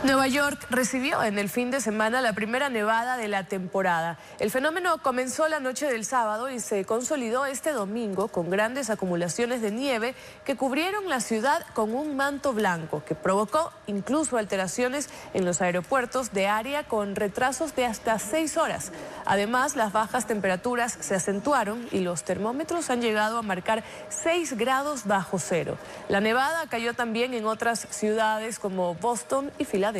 Nueva York recibió en el fin de semana la primera nevada de la temporada. El fenómeno comenzó la noche del sábado y se consolidó este domingo con grandes acumulaciones de nieve que cubrieron la ciudad con un manto blanco que provocó incluso alteraciones en los aeropuertos de área con retrasos de hasta 6 horas. Además, las bajas temperaturas se acentuaron y los termómetros han llegado a marcar 6 grados bajo cero. La nevada cayó también en otras ciudades como Boston y Filadelfia.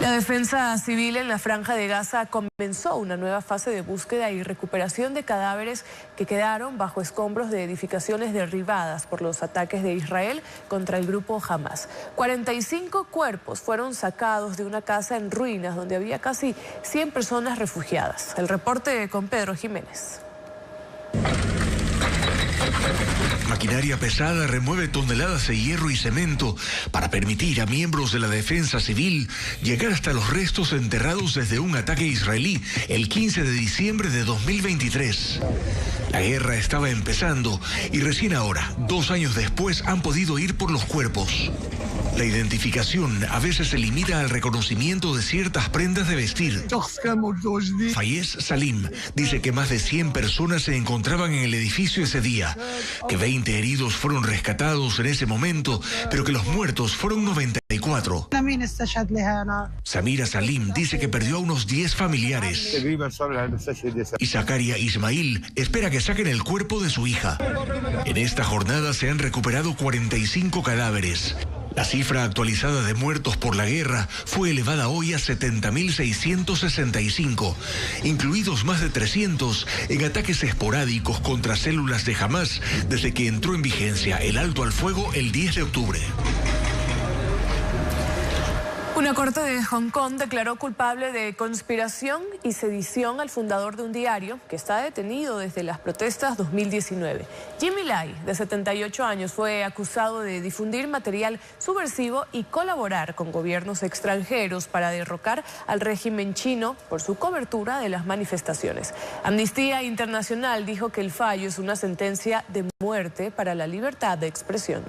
La defensa civil en la Franja de Gaza comenzó una nueva fase de búsqueda y recuperación de cadáveres que quedaron bajo escombros de edificaciones derribadas por los ataques de Israel contra el grupo Hamas. 45 cuerpos fueron sacados de una casa en ruinas donde había casi 100 personas refugiadas. El reporte con Pedro Jiménez. Maquinaria pesada remueve toneladas de hierro y cemento para permitir a miembros de la defensa civil llegar hasta los restos enterrados desde un ataque israelí el 15 de diciembre de 2023. La guerra estaba empezando y recién ahora, 2 años después, han podido ir por los cuerpos. La identificación a veces se limita al reconocimiento de ciertas prendas de vestir. Fayez Salim dice que más de 100 personas se encontraban en el edificio ese día, que 20 heridos fueron rescatados en ese momento, pero que los muertos fueron 94. Samira Salim dice que perdió a unos 10 familiares. Y Zakaria Ismail espera que saquen el cuerpo de su hija. En esta jornada se han recuperado 45 cadáveres. La cifra actualizada de muertos por la guerra fue elevada hoy a 70.665, incluidos más de 300 en ataques esporádicos contra células de Hamás desde que entró en vigencia el alto al fuego el 10 de octubre. Una corte de Hong Kong declaró culpable de conspiración y sedición al fundador de un diario que está detenido desde las protestas 2019. Jimmy Lai, de 78 años, fue acusado de difundir material subversivo y colaborar con gobiernos extranjeros para derrocar al régimen chino por su cobertura de las manifestaciones. Amnistía Internacional dijo que el fallo es una sentencia de muerte para la libertad de expresión.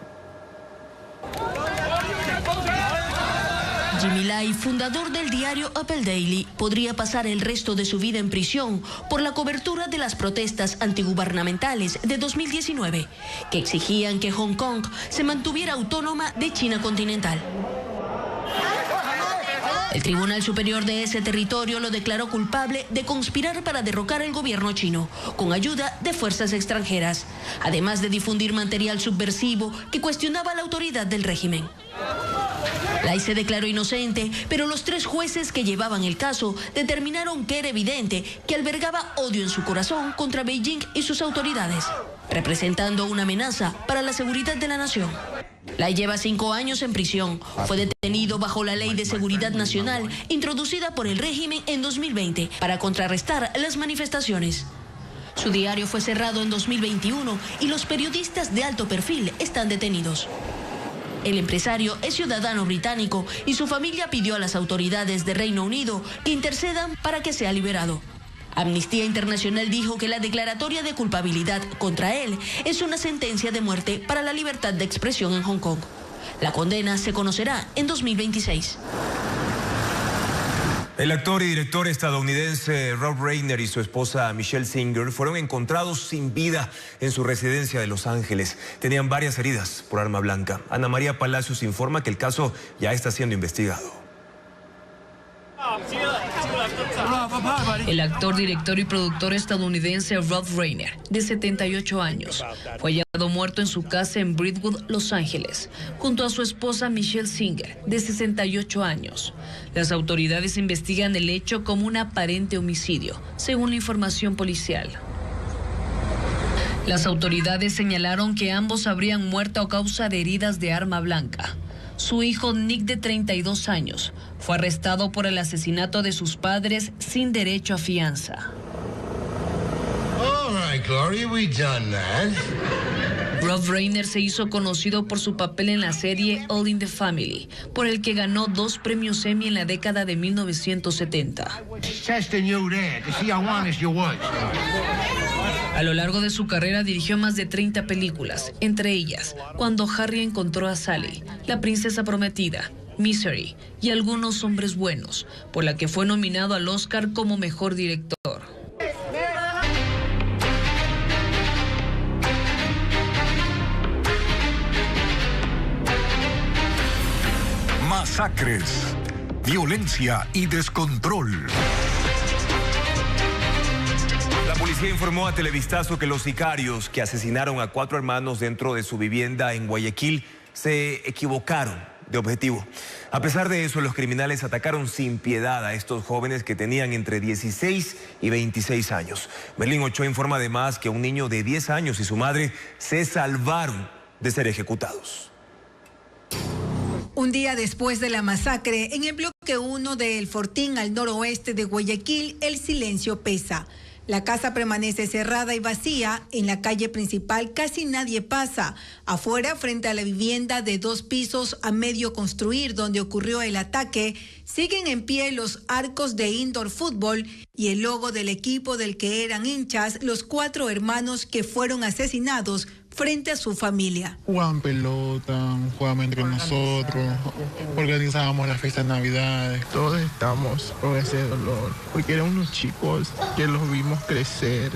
Jimmy Lai, fundador del diario Apple Daily, podría pasar el resto de su vida en prisión por la cobertura de las protestas antigubernamentales de 2019, que exigían que Hong Kong se mantuviera autónoma de China continental. El Tribunal Superior de ese territorio lo declaró culpable de conspirar para derrocar el gobierno chino, con ayuda de fuerzas extranjeras, además de difundir material subversivo que cuestionaba la autoridad del régimen. Lai se declaró inocente, pero los 3 jueces que llevaban el caso determinaron que era evidente que albergaba odio en su corazón contra Beijing y sus autoridades, representando una amenaza para la seguridad de la nación. Lai lleva 5 años en prisión. Fue detenido bajo la Ley de Seguridad Nacional introducida por el régimen en 2020 para contrarrestar las manifestaciones. Su diario fue cerrado en 2021 y los periodistas de alto perfil están detenidos. El empresario es ciudadano británico y su familia pidió a las autoridades de Reino Unido que intercedan para que sea liberado. Amnistía Internacional dijo que la declaratoria de culpabilidad contra él es una sentencia de muerte para la libertad de expresión en Hong Kong. La condena se conocerá en 2026. El actor y director estadounidense Rob Reiner y su esposa Michelle Singer fueron encontrados sin vida en su residencia de Los Ángeles. Tenían varias heridas por arma blanca. Ana María Palacios informa que el caso ya está siendo investigado. El actor, director y productor estadounidense Rob Reiner, de 78 años, fue hallado muerto en su casa en Brentwood, Los Ángeles, junto a su esposa Michelle Singer, de 68 años. Las autoridades investigan el hecho como un aparente homicidio, según la información policial. Las autoridades señalaron que ambos habrían muerto a causa de heridas de arma blanca. Su hijo Nick, de 32 años, fue arrestado por el asesinato de sus padres sin derecho a fianza. All right, Gloria, we done that. Rob Reiner se hizo conocido por su papel en la serie All in the Family, por el que ganó 2 premios Emmy en la década de 1970. A lo largo de su carrera dirigió más de 30 películas, entre ellas Cuando Harry encontró a Sally, La princesa prometida, Misery y Algunos hombres buenos, por la que fue nominado al Oscar como mejor director. Masacres, violencia y descontrol. La policía informó a Televistazo que los sicarios que asesinaron a 4 hermanos dentro de su vivienda en Guayaquil se equivocaron de objetivo. A pesar de eso, los criminales atacaron sin piedad a estos jóvenes que tenían entre 16 y 26 años. Merlin Ochoa informa además que un niño de 10 años y su madre se salvaron de ser ejecutados. Un día después de la masacre, en el bloque 1 de El Fortín, al noroeste de Guayaquil, el silencio pesa. La casa permanece cerrada y vacía. En la calle principal casi nadie pasa. Afuera, frente a la vivienda de 2 pisos a medio construir donde ocurrió el ataque, siguen en pie los arcos de indoor fútbol y el logo del equipo del que eran hinchas los 4 hermanos que fueron asesinados frente a su familia. Jugaban pelota, jugábamos entre nosotros, organizábamos las fiestas de Navidades. Todos estamos con ese dolor, porque eran unos chicos que los vimos crecer.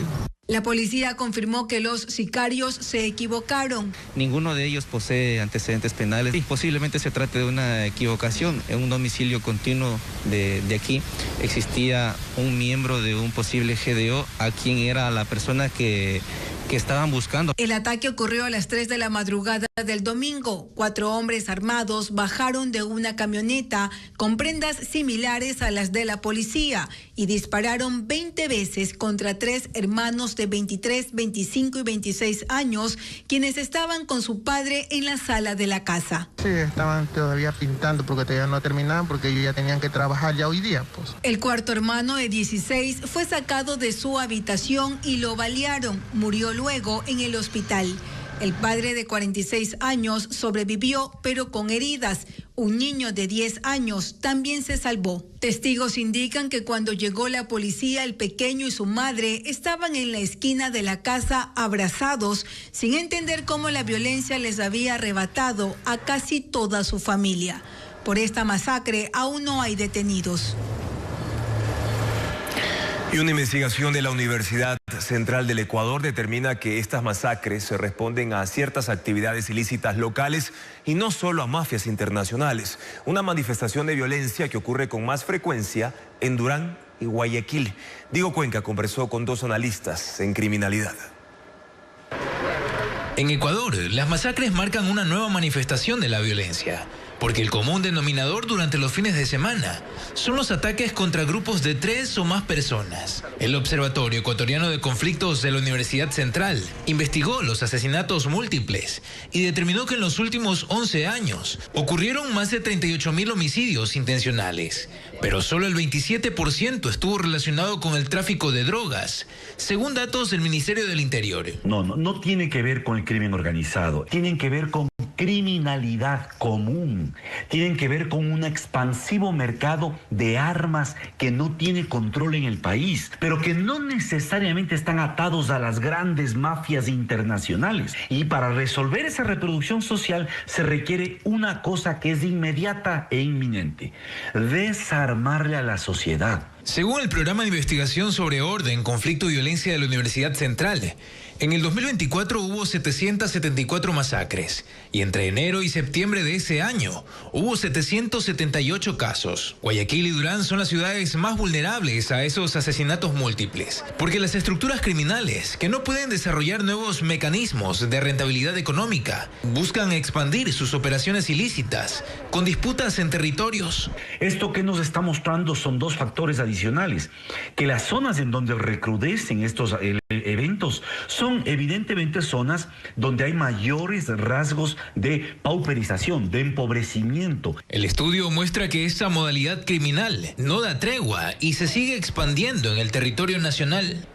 La policía confirmó que los sicarios se equivocaron. Ninguno de ellos posee antecedentes penales y posiblemente se trate de una equivocación. En un domicilio continuo de aquí existía un miembro de un posible GDO a quien era la persona que estaban buscando. El ataque ocurrió a las 3 de la madrugada del domingo. 4 hombres armados bajaron de una camioneta con prendas similares a las de la policía y dispararon 20 veces contra 3 hermanos de 23, 25 y 26 años, quienes estaban con su padre en la sala de la casa. Sí, estaban todavía pintando porque todavía no terminaban, porque ellos ya tenían que trabajar ya hoy día, pues. El cuarto hermano de 16 fue sacado de su habitación y lo balearon. Murió luego en el hospital. El padre de 46 años sobrevivió, pero con heridas. Un niño de 10 años también se salvó. Testigos indican que cuando llegó la policía, el pequeño y su madre estaban en la esquina de la casa abrazados, sin entender cómo la violencia les había arrebatado a casi toda su familia. Por esta masacre aún no hay detenidos. Y una investigación de la Universidad Central del Ecuador determina que estas masacres se responden a ciertas actividades ilícitas locales y no solo a mafias internacionales. Una manifestación de violencia que ocurre con más frecuencia en Durán y Guayaquil. Diego Cuenca conversó con 2 analistas en criminalidad. En Ecuador, las masacres marcan una nueva manifestación de la violencia, porque el común denominador durante los fines de semana son los ataques contra grupos de 3 o más personas. El Observatorio Ecuatoriano de Conflictos de la Universidad Central investigó los asesinatos múltiples y determinó que en los últimos 11 años ocurrieron más de 38.000 homicidios intencionales, pero solo el 27% estuvo relacionado con el tráfico de drogas, según datos del Ministerio del Interior. No tiene que ver con el crimen organizado, tienen que ver con criminalidad común, tienen que ver con un expansivo mercado de armas que no tiene control en el país, pero que no necesariamente están atados a las grandes mafias internacionales. Y para resolver esa reproducción social se requiere una cosa que es inmediata e inminente: desarmarle a la sociedad. Según el programa de investigación sobre orden, conflicto y violencia de la Universidad Central, en el 2024 hubo 774 masacres y entre enero y septiembre de ese año hubo 778 casos. Guayaquil y Durán son las ciudades más vulnerables a esos asesinatos múltiples, porque las estructuras criminales, que no pueden desarrollar nuevos mecanismos de rentabilidad económica, buscan expandir sus operaciones ilícitas con disputas en territorios. Esto que nos está mostrando son 2 factores adicionales: que las zonas en donde recrudecen estos eventos son evidentemente zonas donde hay mayores rasgos de pauperización, de empobrecimiento. El estudio muestra que esta modalidad criminal no da tregua y se sigue expandiendo en el territorio nacional.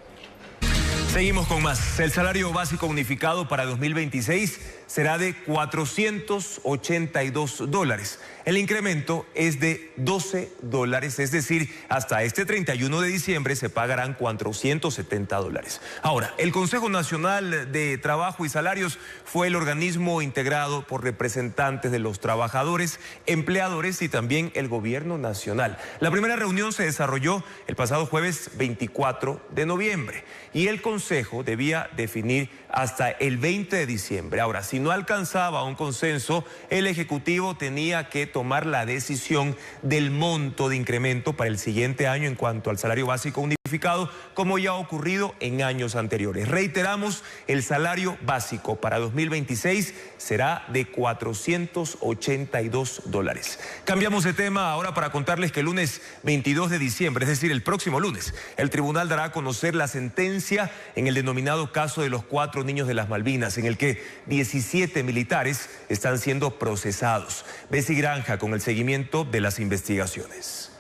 Seguimos con más. El salario básico unificado para 2026 será de $482. El incremento es de $12, es decir, hasta este 31 de diciembre se pagarán $470. Ahora, el Consejo Nacional de Trabajo y Salarios fue el organismo integrado por representantes de los trabajadores, empleadores y también el gobierno nacional. La primera reunión se desarrolló el pasado jueves 24 de noviembre y el Consejo debía definir hasta el 20 de diciembre. Ahora, si no alcanzaba un consenso, el Ejecutivo tenía que tomar la decisión del monto de incremento para el siguiente año en cuanto al salario básico unificado, como ya ha ocurrido en años anteriores. Reiteramos, el salario básico para 2026 será de $482. Cambiamos de tema ahora para contarles que el lunes 22 de diciembre, es decir, el próximo lunes, el tribunal dará a conocer la sentencia en el denominado caso de los 4 niños de las Malvinas, en el que 17 militares están siendo procesados. Bessie Granja con el seguimiento de las investigaciones.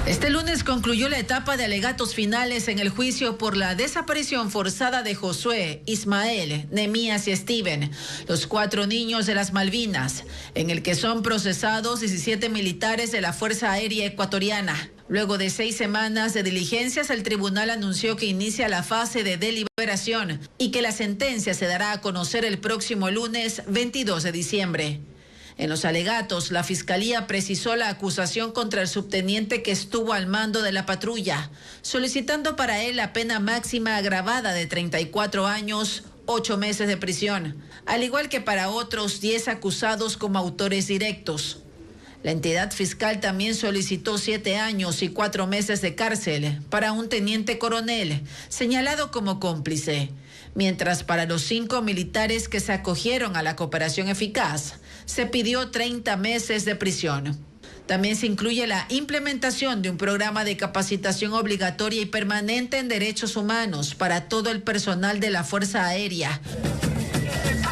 Este lunes concluyó la etapa de alegatos finales en el juicio por la desaparición forzada de Josué, Ismael, Nemías y Steven, los 4 niños de las Malvinas, en el que son procesados 17 militares de la Fuerza Aérea Ecuatoriana. Luego de 6 semanas de diligencias, el tribunal anunció que inicia la fase de deliberación liberación y que la sentencia se dará a conocer el próximo lunes 22 de diciembre. En los alegatos, la Fiscalía precisó la acusación contra el subteniente que estuvo al mando de la patrulla, solicitando para él la pena máxima agravada de 34 años, 8 meses de prisión, al igual que para otros 10 acusados como autores directos. La entidad fiscal también solicitó 7 años y 4 meses de cárcel para un teniente coronel, señalado como cómplice, mientras para los 5 militares que se acogieron a la cooperación eficaz, se pidió 30 meses de prisión. También se incluye la implementación de un programa de capacitación obligatoria y permanente en derechos humanos para todo el personal de la Fuerza Aérea.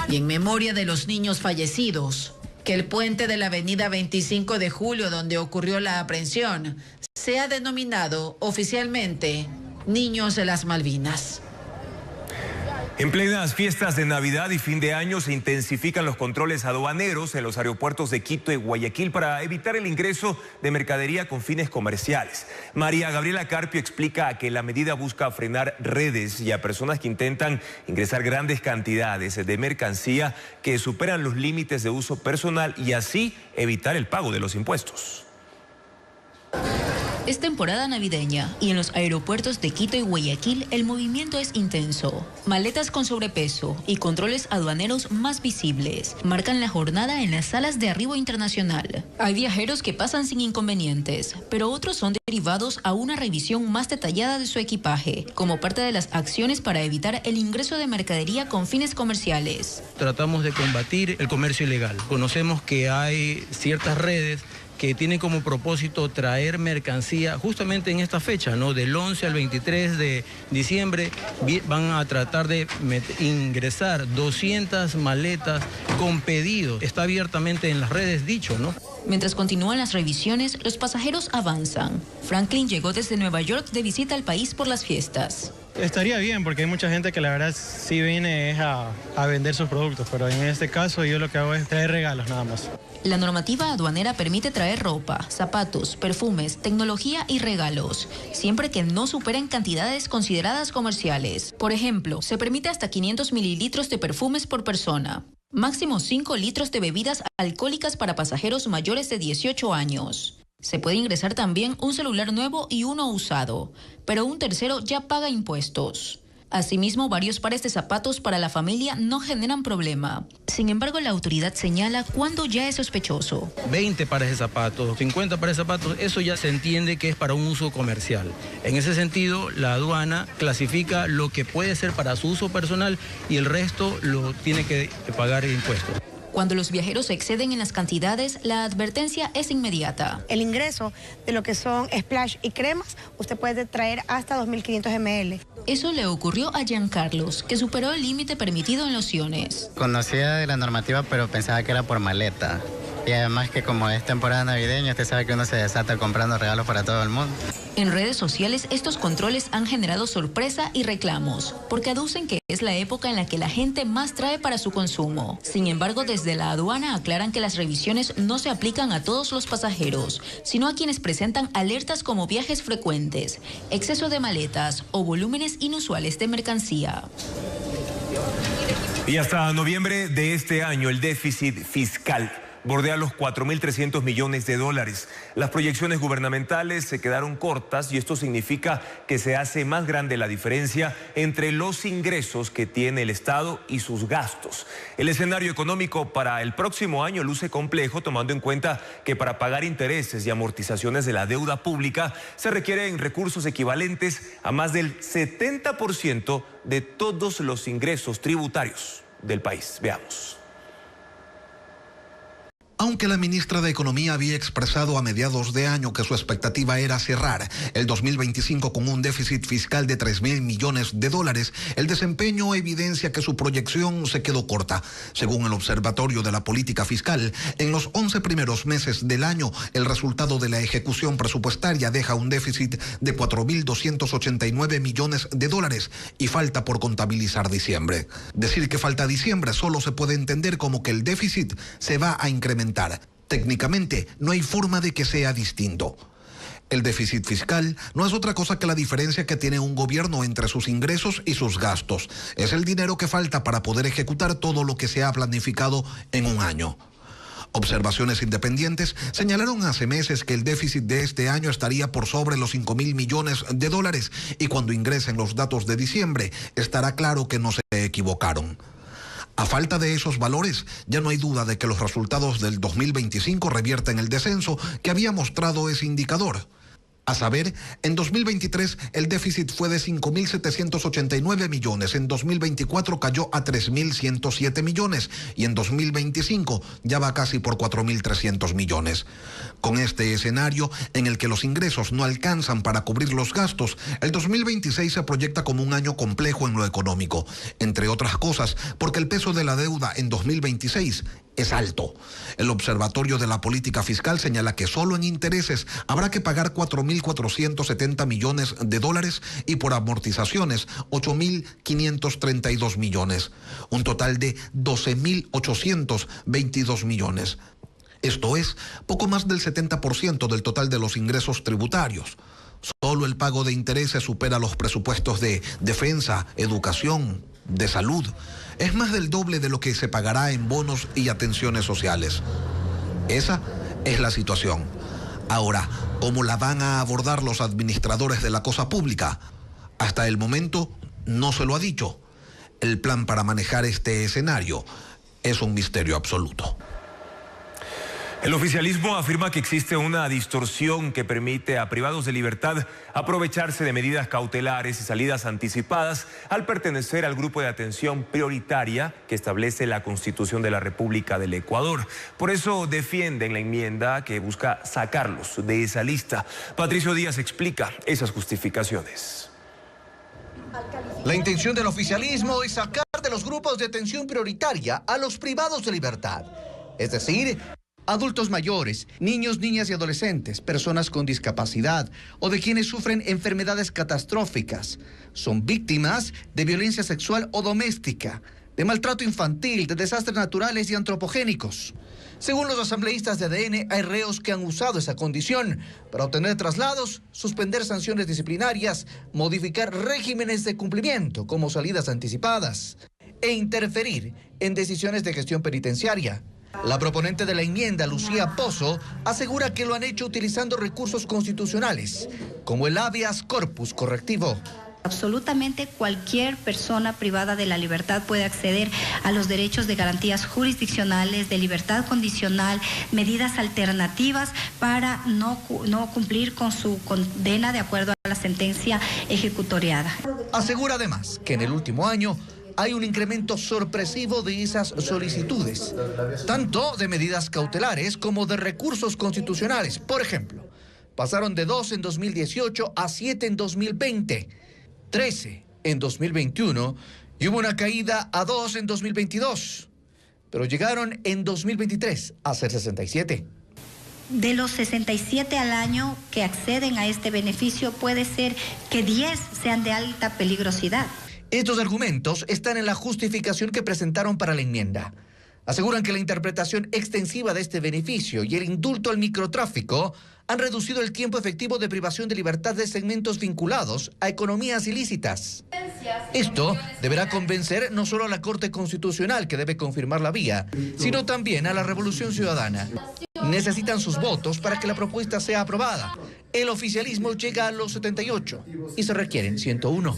Y en memoria de los niños fallecidos, que el puente de la avenida 25 de Julio, donde ocurrió la aprehensión, sea denominado oficialmente Niños de las Malvinas. En plenas fiestas de Navidad y fin de año se intensifican los controles aduaneros en los aeropuertos de Quito y Guayaquil para evitar el ingreso de mercadería con fines comerciales. María Gabriela Carpio explica que la medida busca frenar redes y a personas que intentan ingresar grandes cantidades de mercancía que superan los límites de uso personal y así evitar el pago de los impuestos. Es temporada navideña y en los aeropuertos de Quito y Guayaquil el movimiento es intenso. Maletas con sobrepeso y controles aduaneros más visibles marcan la jornada en las salas de arribo internacional. Hay viajeros que pasan sin inconvenientes, pero otros son derivados a una revisión más detallada de su equipaje, como parte de las acciones para evitar el ingreso de mercadería con fines comerciales. Tratamos de combatir el comercio ilegal. Conocemos que hay ciertas redes que tienen como propósito traer mercancía justamente en esta fecha, ¿no? Del 11 al 23 de diciembre van a tratar de ingresar 200 maletas con pedido. Está abiertamente en las redes dicho, ¿no? Mientras continúan las revisiones, los pasajeros avanzan. Franklin llegó desde Nueva York de visita al país por las fiestas. Estaría bien porque hay mucha gente que la verdad sí viene a vender sus productos, pero en este caso yo lo que hago es traer regalos nada más. La normativa aduanera permite traer ropa, zapatos, perfumes, tecnología y regalos, siempre que no superen cantidades consideradas comerciales. Por ejemplo, se permite hasta 500 mililitros de perfumes por persona. Máximo 5 litros de bebidas alcohólicas para pasajeros mayores de 18 años. Se puede ingresar también un celular nuevo y uno usado, pero un tercero ya paga impuestos. Asimismo, varios pares de zapatos para la familia no generan problema. Sin embargo, la autoridad señala cuándo ya es sospechoso. 20 pares de zapatos, 50 pares de zapatos, eso ya se entiende que es para un uso comercial. En ese sentido, la aduana clasifica lo que puede ser para su uso personal y el resto lo tiene que pagar impuestos. Cuando los viajeros exceden en las cantidades, la advertencia es inmediata. El ingreso de lo que son splash y cremas, usted puede traer hasta 2.500 ml. Eso le ocurrió a Giancarlos, que superó el límite permitido en lociones. Conocía de la normativa, pero pensaba que era por maleta. Y además que como es temporada navideña, usted sabe que uno se desata comprando regalos para todo el mundo. En redes sociales, estos controles han generado sorpresa y reclamos, porque aducen que es la época en la que la gente más trae para su consumo. Sin embargo, desde la aduana aclaran que las revisiones no se aplican a todos los pasajeros, sino a quienes presentan alertas como viajes frecuentes, exceso de maletas o volúmenes inusuales de mercancía. Y hasta noviembre de este año, el déficit fiscal bordea los 4.300 millones de dólares. Las proyecciones gubernamentales se quedaron cortas y esto significa que se hace más grande la diferencia entre los ingresos que tiene el Estado y sus gastos. El escenario económico para el próximo año luce complejo, tomando en cuenta que para pagar intereses y amortizaciones de la deuda pública se requieren recursos equivalentes a más del 70% de todos los ingresos tributarios del país. Veamos. Aunque la ministra de Economía había expresado a mediados de año que su expectativa era cerrar el 2025 con un déficit fiscal de 3.000 millones de dólares, el desempeño evidencia que su proyección se quedó corta. Según el Observatorio de la Política Fiscal, en los 11 primeros meses del año, el resultado de la ejecución presupuestaria deja un déficit de 4.289 millones de dólares y falta por contabilizar diciembre. Decir que falta diciembre solo se puede entender como que el déficit se va a incrementar. Técnicamente, no hay forma de que sea distinto. El déficit fiscal no es otra cosa que la diferencia que tiene un gobierno entre sus ingresos y sus gastos. Es el dinero que falta para poder ejecutar todo lo que se ha planificado en un año. Observaciones independientes señalaron hace meses que el déficit de este año estaría por sobre los 5.000 millones de dólares y cuando ingresen los datos de diciembre estará claro que no se equivocaron. A falta de esos valores, ya no hay duda de que los resultados del 2025 revierten el descenso que había mostrado ese indicador. A saber, en 2023 el déficit fue de 5.789 millones, en 2024 cayó a 3.107 millones y en 2025 ya va casi por 4.300 millones. Con este escenario en el que los ingresos no alcanzan para cubrir los gastos, el 2026 se proyecta como un año complejo en lo económico, entre otras cosas porque el peso de la deuda en 2026 es alto. El Observatorio de la Política Fiscal señala que solo en intereses habrá que pagar 4.470 millones de dólares y por amortizaciones 8.532 millones, un total de 12.822 millones. Esto es poco más del 70% del total de los ingresos tributarios. Solo el pago de intereses supera los presupuestos de defensa, educación, de salud. Es más del doble de lo que se pagará en bonos y atenciones sociales. Esa es la situación. Ahora, ¿cómo la van a abordar los administradores de la cosa pública? Hasta el momento no se lo ha dicho. El plan para manejar este escenario es un misterio absoluto. El oficialismo afirma que existe una distorsión que permite a privados de libertad aprovecharse de medidas cautelares y salidas anticipadas al pertenecer al grupo de atención prioritaria que establece la Constitución de la República del Ecuador. Por eso defienden la enmienda que busca sacarlos de esa lista. Patricio Díaz explica esas justificaciones. La intención del oficialismo es sacar de los grupos de atención prioritaria a los privados de libertad, es decir, adultos mayores, niños, niñas y adolescentes, personas con discapacidad o de quienes sufren enfermedades catastróficas. Son víctimas de violencia sexual o doméstica, de maltrato infantil, de desastres naturales y antropogénicos. Según los asambleístas de ADN, hay reos que han usado esa condición para obtener traslados, suspender sanciones disciplinarias, modificar regímenes de cumplimiento como salidas anticipadas e interferir en decisiones de gestión penitenciaria. La proponente de la enmienda, Lucía Pozo, asegura que lo han hecho utilizando recursos constitucionales, como el habeas corpus correctivo. Absolutamente cualquier persona privada de la libertad puede acceder a los derechos de garantías jurisdiccionales, de libertad condicional, medidas alternativas para no cumplir con su condena de acuerdo a la sentencia ejecutoriada. Asegura además que en el último año hay un incremento sorpresivo de esas solicitudes, tanto de medidas cautelares como de recursos constitucionales. Por ejemplo, pasaron de 2 en 2018 a 7 en 2020, 13 en 2021 y hubo una caída a 2 en 2022, pero llegaron en 2023 a ser 67. De los 67 al año que acceden a este beneficio, puede ser que 10 sean de alta peligrosidad. Estos argumentos están en la justificación que presentaron para la enmienda. Aseguran que la interpretación extensiva de este beneficio y el indulto al microtráfico han reducido el tiempo efectivo de privación de libertad de segmentos vinculados a economías ilícitas. Esto deberá convencer no solo a la Corte Constitucional, que debe confirmar la vía, sino también a la Revolución Ciudadana. Necesitan sus votos para que la propuesta sea aprobada. El oficialismo llega a los 78 y se requieren 101.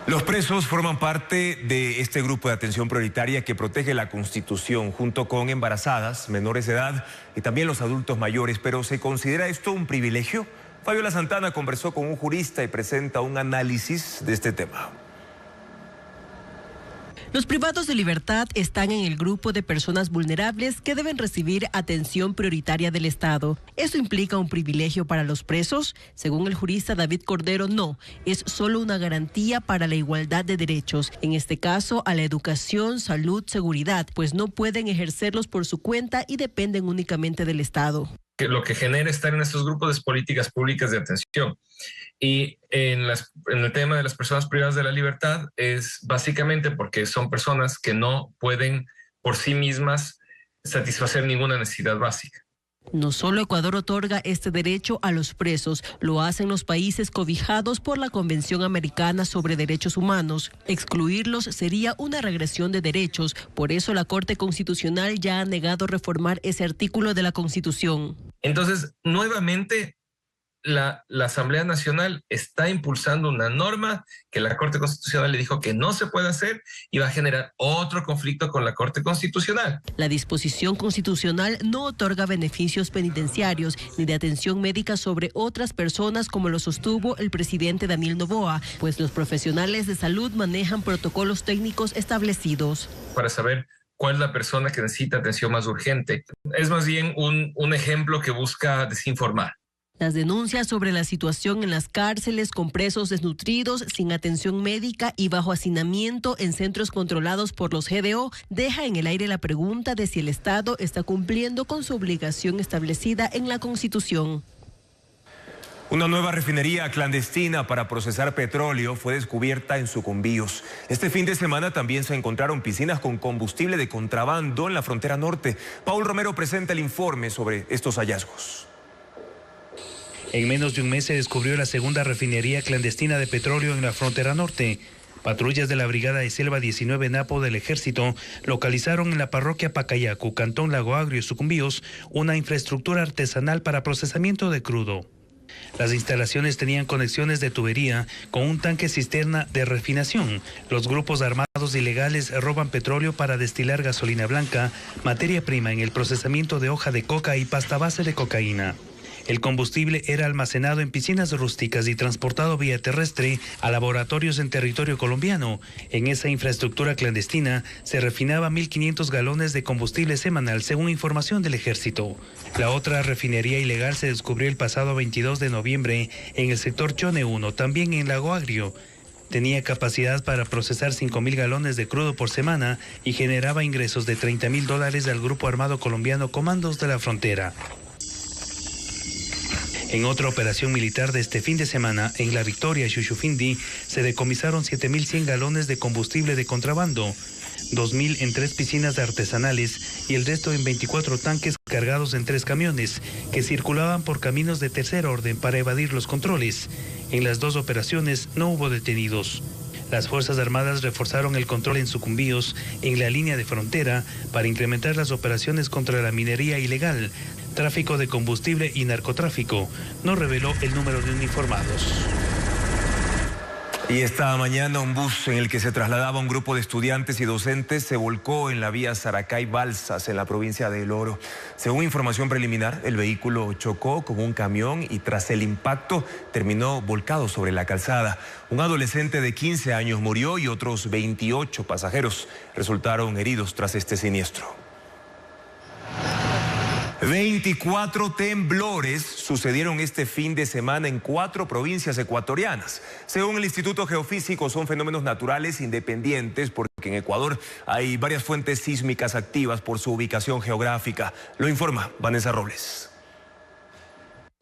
Los presos forman parte de este grupo de atención prioritaria que protege la Constitución junto con embarazadas, menores de edad y también los adultos mayores. ¿Pero se considera esto un privilegio? Fabiola Santana conversó con un jurista y presenta un análisis de este tema. Los privados de libertad están en el grupo de personas vulnerables que deben recibir atención prioritaria del Estado. ¿Eso implica un privilegio para los presos? Según el jurista David Cordero, no. Es solo una garantía para la igualdad de derechos. En este caso, a la educación, salud, seguridad, pues no pueden ejercerlos por su cuenta y dependen únicamente del Estado. Lo que genera estar en estos grupos es políticas públicas de atención. Y en el tema de las personas privadas de la libertad es básicamente porque son personas que no pueden por sí mismas satisfacer ninguna necesidad básica. No solo Ecuador otorga este derecho a los presos, lo hacen los países cobijados por la Convención Americana sobre Derechos Humanos. Excluirlos sería una regresión de derechos, por eso la Corte Constitucional ya ha negado reformar ese artículo de la Constitución. Entonces, nuevamente, la Asamblea Nacional está impulsando una norma que la Corte Constitucional le dijo que no se puede hacer y va a generar otro conflicto con la Corte Constitucional. La disposición constitucional no otorga beneficios penitenciarios ni de atención médica sobre otras personas, como lo sostuvo el presidente Daniel Noboa, pues los profesionales de salud manejan protocolos técnicos establecidos. Para saber cuál es la persona que necesita atención más urgente. Es más bien un ejemplo que busca desinformar. Las denuncias sobre la situación en las cárceles con presos desnutridos, sin atención médica y bajo hacinamiento en centros controlados por los GDO deja en el aire la pregunta de si el Estado está cumpliendo con su obligación establecida en la Constitución. Una nueva refinería clandestina para procesar petróleo fue descubierta en Sucumbíos. Este fin de semana también se encontraron piscinas con combustible de contrabando en la frontera norte. Paul Romero presenta el informe sobre estos hallazgos. En menos de un mes se descubrió la segunda refinería clandestina de petróleo en la frontera norte. Patrullas de la Brigada de Selva 19 Napo del Ejército localizaron en la parroquia Pacayacu, Cantón Lago Agrio, Sucumbíos, una infraestructura artesanal para procesamiento de crudo. Las instalaciones tenían conexiones de tubería con un tanque cisterna de refinación. Los grupos armados ilegales roban petróleo para destilar gasolina blanca, materia prima en el procesamiento de hoja de coca y pasta base de cocaína. El combustible era almacenado en piscinas rústicas y transportado vía terrestre a laboratorios en territorio colombiano. En esa infraestructura clandestina se refinaba 1.500 galones de combustible semanal, según información del Ejército. La otra refinería ilegal se descubrió el pasado 22 de noviembre en el sector Chone 1, también en Lago Agrio. Tenía capacidad para procesar 5.000 galones de crudo por semana y generaba ingresos de $30.000 al grupo armado colombiano Comandos de la Frontera. En otra operación militar de este fin de semana, en La Victoria, Xuxufindi, se decomisaron 7.100 galones de combustible de contrabando, 2.000 en 3 piscinas artesanales y el resto en 24 tanques cargados en 3 camiones, que circulaban por caminos de tercer orden para evadir los controles. En las 2 operaciones no hubo detenidos. Las Fuerzas Armadas reforzaron el control en Sucumbíos, en la línea de frontera, para incrementar las operaciones contra la minería ilegal, tráfico de combustible y narcotráfico. No reveló el número de uniformados. Y esta mañana un bus en el que se trasladaba un grupo de estudiantes y docentes se volcó en la vía Saracay-Balsas, en la provincia de El Oro. Según información preliminar, el vehículo chocó con un camión y tras el impacto terminó volcado sobre la calzada. Un adolescente de 15 años murió y otros 28 pasajeros resultaron heridos tras este siniestro. 24 temblores sucedieron este fin de semana en 4 provincias ecuatorianas. Según el Instituto Geofísico, son fenómenos naturales independientes porque en Ecuador hay varias fuentes sísmicas activas por su ubicación geográfica. Lo informa Vanessa Robles.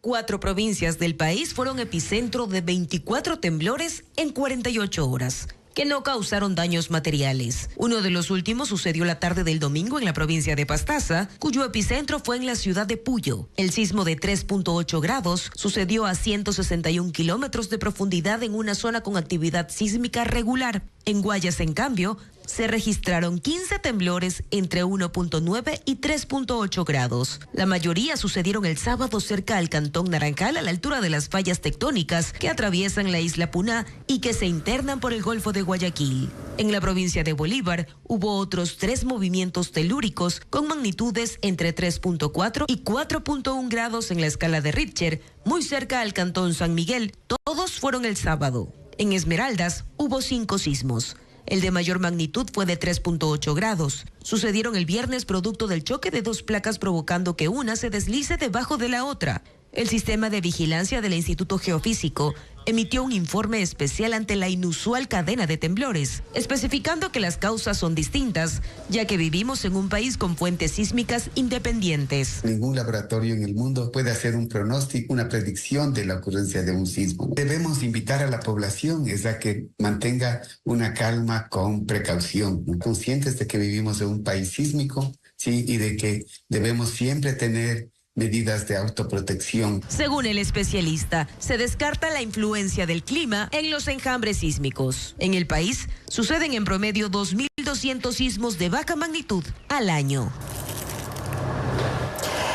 4 provincias del país fueron epicentro de 24 temblores en 48 horas. Que no causaron daños materiales. Uno de los últimos sucedió la tarde del domingo en la provincia de Pastaza, cuyo epicentro fue en la ciudad de Puyo. El sismo de 3.8 grados sucedió a 161 kilómetros de profundidad en una zona con actividad sísmica regular. En Guayas, en cambio, se registraron 15 temblores entre 1.9 y 3.8 grados. La mayoría sucedieron el sábado cerca al Cantón Naranjal, a la altura de las fallas tectónicas que atraviesan la isla Puná y que se internan por el Golfo de Guayaquil. En la provincia de Bolívar hubo otros 3 movimientos telúricos con magnitudes entre 3.4 y 4.1 grados en la escala de Richter, muy cerca al Cantón San Miguel. Todos fueron el sábado. En Esmeraldas hubo 5 sismos. El de mayor magnitud fue de 3.8 grados. Sucedieron el viernes producto del choque de 2 placas provocando que una se deslice debajo de la otra. El sistema de vigilancia del Instituto Geofísico emitió un informe especial ante la inusual cadena de temblores, especificando que las causas son distintas, ya que vivimos en un país con fuentes sísmicas independientes. Ningún laboratorio en el mundo puede hacer un pronóstico, una predicción de la ocurrencia de un sismo. Debemos invitar a la población a que mantenga una calma con precaución, conscientes de que vivimos en un país sísmico, sí, y de que debemos siempre tener medidas de autoprotección. Según el especialista, se descarta la influencia del clima en los enjambres sísmicos. En el país suceden en promedio 2.200 sismos de baja magnitud al año.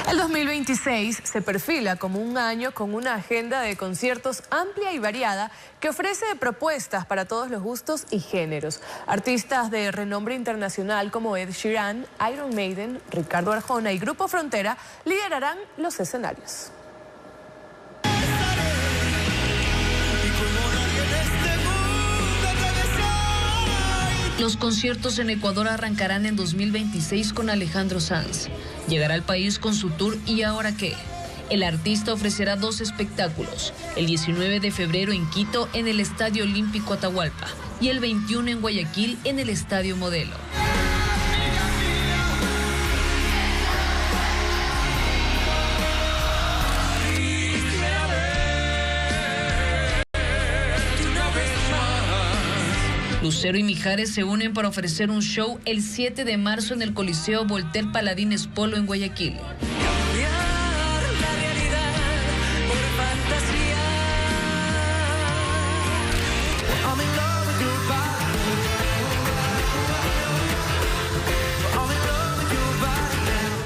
El 2026 se perfila como un año con una agenda de conciertos amplia y variada que ofrece propuestas para todos los gustos y géneros. Artistas de renombre internacional como Ed Sheeran, Iron Maiden, Ricardo Arjona y Grupo Frontera liderarán los escenarios. Los conciertos en Ecuador arrancarán en 2026 con Alejandro Sanz. Llegará al país con su tour ¿Y ahora qué? El artista ofrecerá 2 espectáculos, el 19 de febrero en Quito en el Estadio Olímpico Atahualpa y el 21 en Guayaquil en el Estadio Modelo. Lucero y Mijares se unen para ofrecer un show el 7 de marzo en el Coliseo Voltaire Paladines Polo en Guayaquil.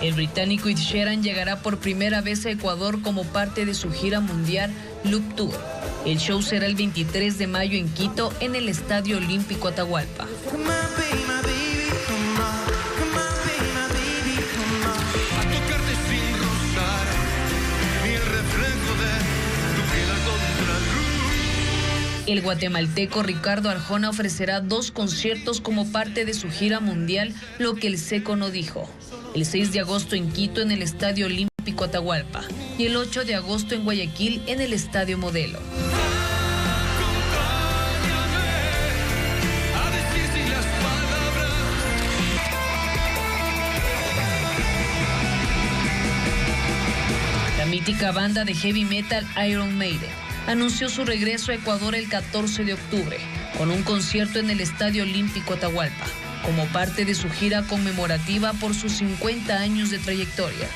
El británico Ed Sheeran llegará por primera vez a Ecuador como parte de su gira mundial Loop Tour. El show será el 23 de mayo en Quito, en el Estadio Olímpico Atahualpa. El guatemalteco Ricardo Arjona ofrecerá 2 conciertos como parte de su gira mundial Lo que el Seco no dijo. El 6 de agosto en Quito en el Estadio Olímpico Atahualpa y el 8 de agosto en Guayaquil en el Estadio Modelo. La mítica banda de heavy metal Iron Maiden anunció su regreso a Ecuador el 14 de octubre con un concierto en el Estadio Olímpico Atahualpa, como parte de su gira conmemorativa por sus 50 años de trayectoria.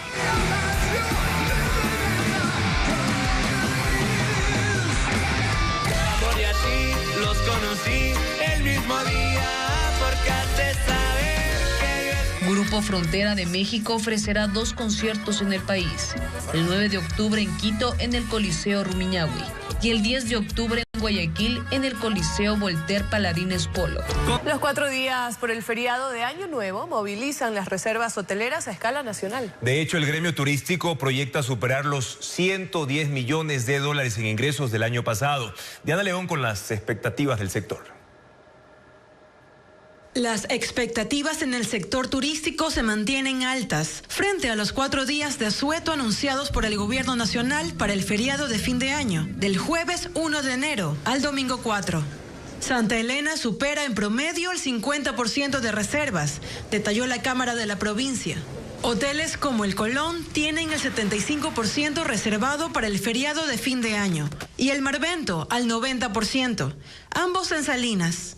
Porque a ti los conocí el mismo día, porque te sabes que Grupo Frontera de México ofrecerá 2 conciertos en el país, el 9 de octubre en Quito en el Coliseo Rumiñahui y el 10 de octubre en Guayaquil en el Coliseo Voltaire Paladines Polo. Los 4 días por el feriado de Año Nuevo movilizan las reservas hoteleras a escala nacional. De hecho, el gremio turístico proyecta superar los 110 millones de dólares en ingresos del año pasado. Diana León con las expectativas del sector. Las expectativas en el sector turístico se mantienen altas frente a los 4 días de asueto anunciados por el gobierno nacional para el feriado de fin de año, del jueves 1 de enero al domingo 4. Santa Elena supera en promedio el 50% de reservas, detalló la Cámara de la provincia. Hoteles como el Colón tienen el 75% reservado para el feriado de fin de año y el Marvento al 90%, ambos en Salinas.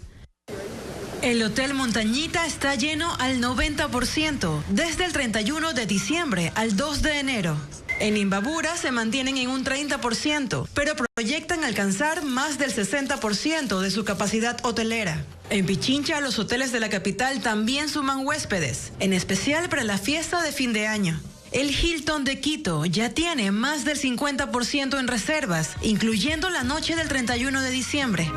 El Hotel Montañita está lleno al 90% desde el 31 de diciembre al 2 de enero. En Imbabura se mantienen en un 30%, pero proyectan alcanzar más del 60% de su capacidad hotelera. En Pichincha, los hoteles de la capital también suman huéspedes, en especial para la fiesta de fin de año. El Hilton de Quito ya tiene más del 50% en reservas, incluyendo la noche del 31 de diciembre.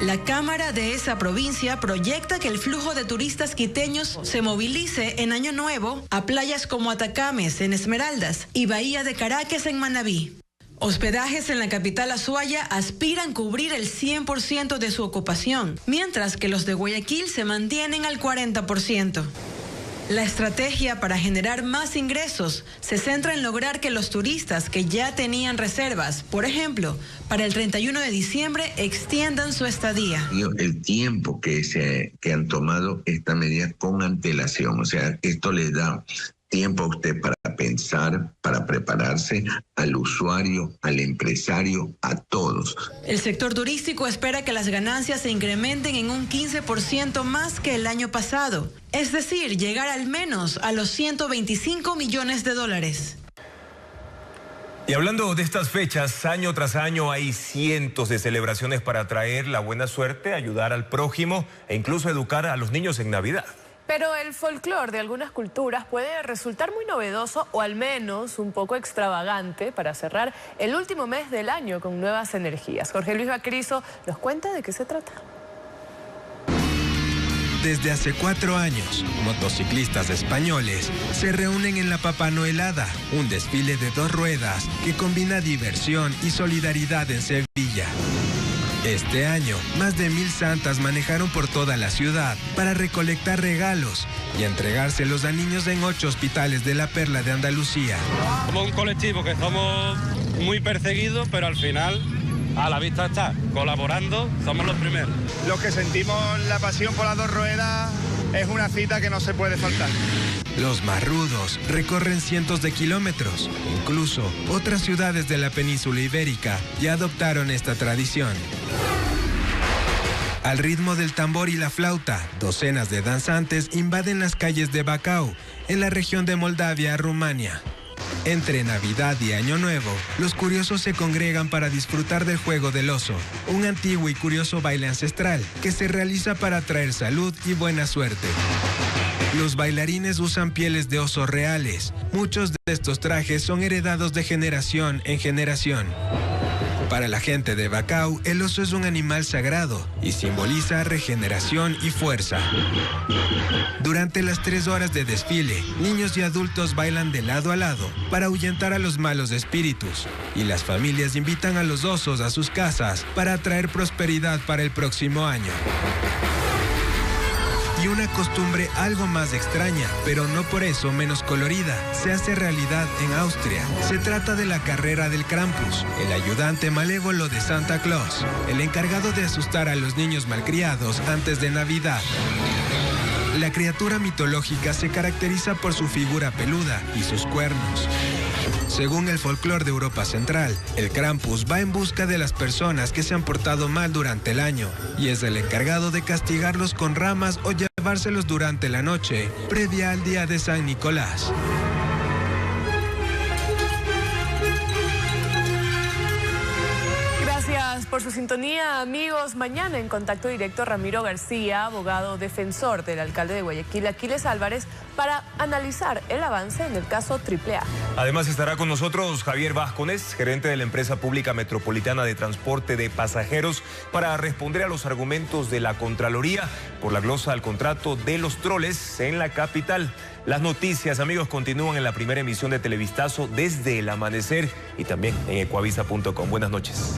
La Cámara de esa provincia proyecta que el flujo de turistas quiteños se movilice en Año Nuevo a playas como Atacames en Esmeraldas y Bahía de Caracas en Manabí. Hospedajes en la capital Azuaya aspiran cubrir el 100% de su ocupación, mientras que los de Guayaquil se mantienen al 40%. La estrategia para generar más ingresos se centra en lograr que los turistas que ya tenían reservas, por ejemplo, para el 31 de diciembre, extiendan su estadía. El tiempo que han tomado esta medida con antelación, o sea, esto le da tiempo a usted para pensar, para prepararse, al usuario, al empresario, a todos. El sector turístico espera que las ganancias se incrementen en un 15% más que el año pasado, es decir, llegar al menos a los 125 millones de dólares. Y hablando de estas fechas, año tras año hay cientos de celebraciones para traer la buena suerte, ayudar al prójimo e incluso educar a los niños en Navidad. Pero el folclore de algunas culturas puede resultar muy novedoso o al menos un poco extravagante para cerrar el último mes del año con nuevas energías. Jorge Luis Bacrizo nos cuenta de qué se trata. Desde hace 4 años, motociclistas españoles se reúnen en la Papanoelada, un desfile de 2 ruedas que combina diversión y solidaridad en Sevilla. Este año, más de 1000 santas manejaron por toda la ciudad para recolectar regalos y entregárselos a niños en 8 hospitales de la Perla de Andalucía. Somos un colectivo que estamos muy perseguidos, pero al final, a la vista está, colaborando, somos los primeros. Los que sentimos la pasión por las 2 ruedas es una cita que no se puede faltar. Los más rudos recorren cientos de kilómetros. Incluso otras ciudades de la península ibérica ya adoptaron esta tradición. Al ritmo del tambor y la flauta, docenas de danzantes invaden las calles de Bacău, en la región de Moldavia, Rumania. Entre Navidad y Año Nuevo, los curiosos se congregan para disfrutar del juego del oso, un antiguo y curioso baile ancestral que se realiza para traer salud y buena suerte. Los bailarines usan pieles de osos reales. Muchos de estos trajes son heredados de generación en generación. Para la gente de Bacău, el oso es un animal sagrado y simboliza regeneración y fuerza. Durante las 3 horas de desfile, niños y adultos bailan de lado a lado para ahuyentar a los malos espíritus. Y las familias invitan a los osos a sus casas para traer prosperidad para el próximo año. Y una costumbre algo más extraña, pero no por eso menos colorida, se hace realidad en Austria. Se trata de la carrera del Krampus, el ayudante malévolo de Santa Claus, el encargado de asustar a los niños malcriados antes de Navidad. La criatura mitológica se caracteriza por su figura peluda y sus cuernos. Según el folclore de Europa Central, el Krampus va en busca de las personas que se han portado mal durante el año y es el encargado de castigarlos con ramas o llevárselos durante la noche, previa al día de San Nicolás. Gracias por su sintonía, amigos. Mañana en Contacto Directo, Ramiro García, abogado defensor del alcalde de Guayaquil, Aquiles Álvarez, para analizar el avance en el caso AAA. Además estará con nosotros Javier Vázquez, gerente de la empresa pública metropolitana de transporte de pasajeros, para responder a los argumentos de la Contraloría por la glosa al contrato de los troles en la capital. Las noticias, amigos, continúan en la primera emisión de Televistazo desde el amanecer y también en ecuavisa.com. Buenas noches.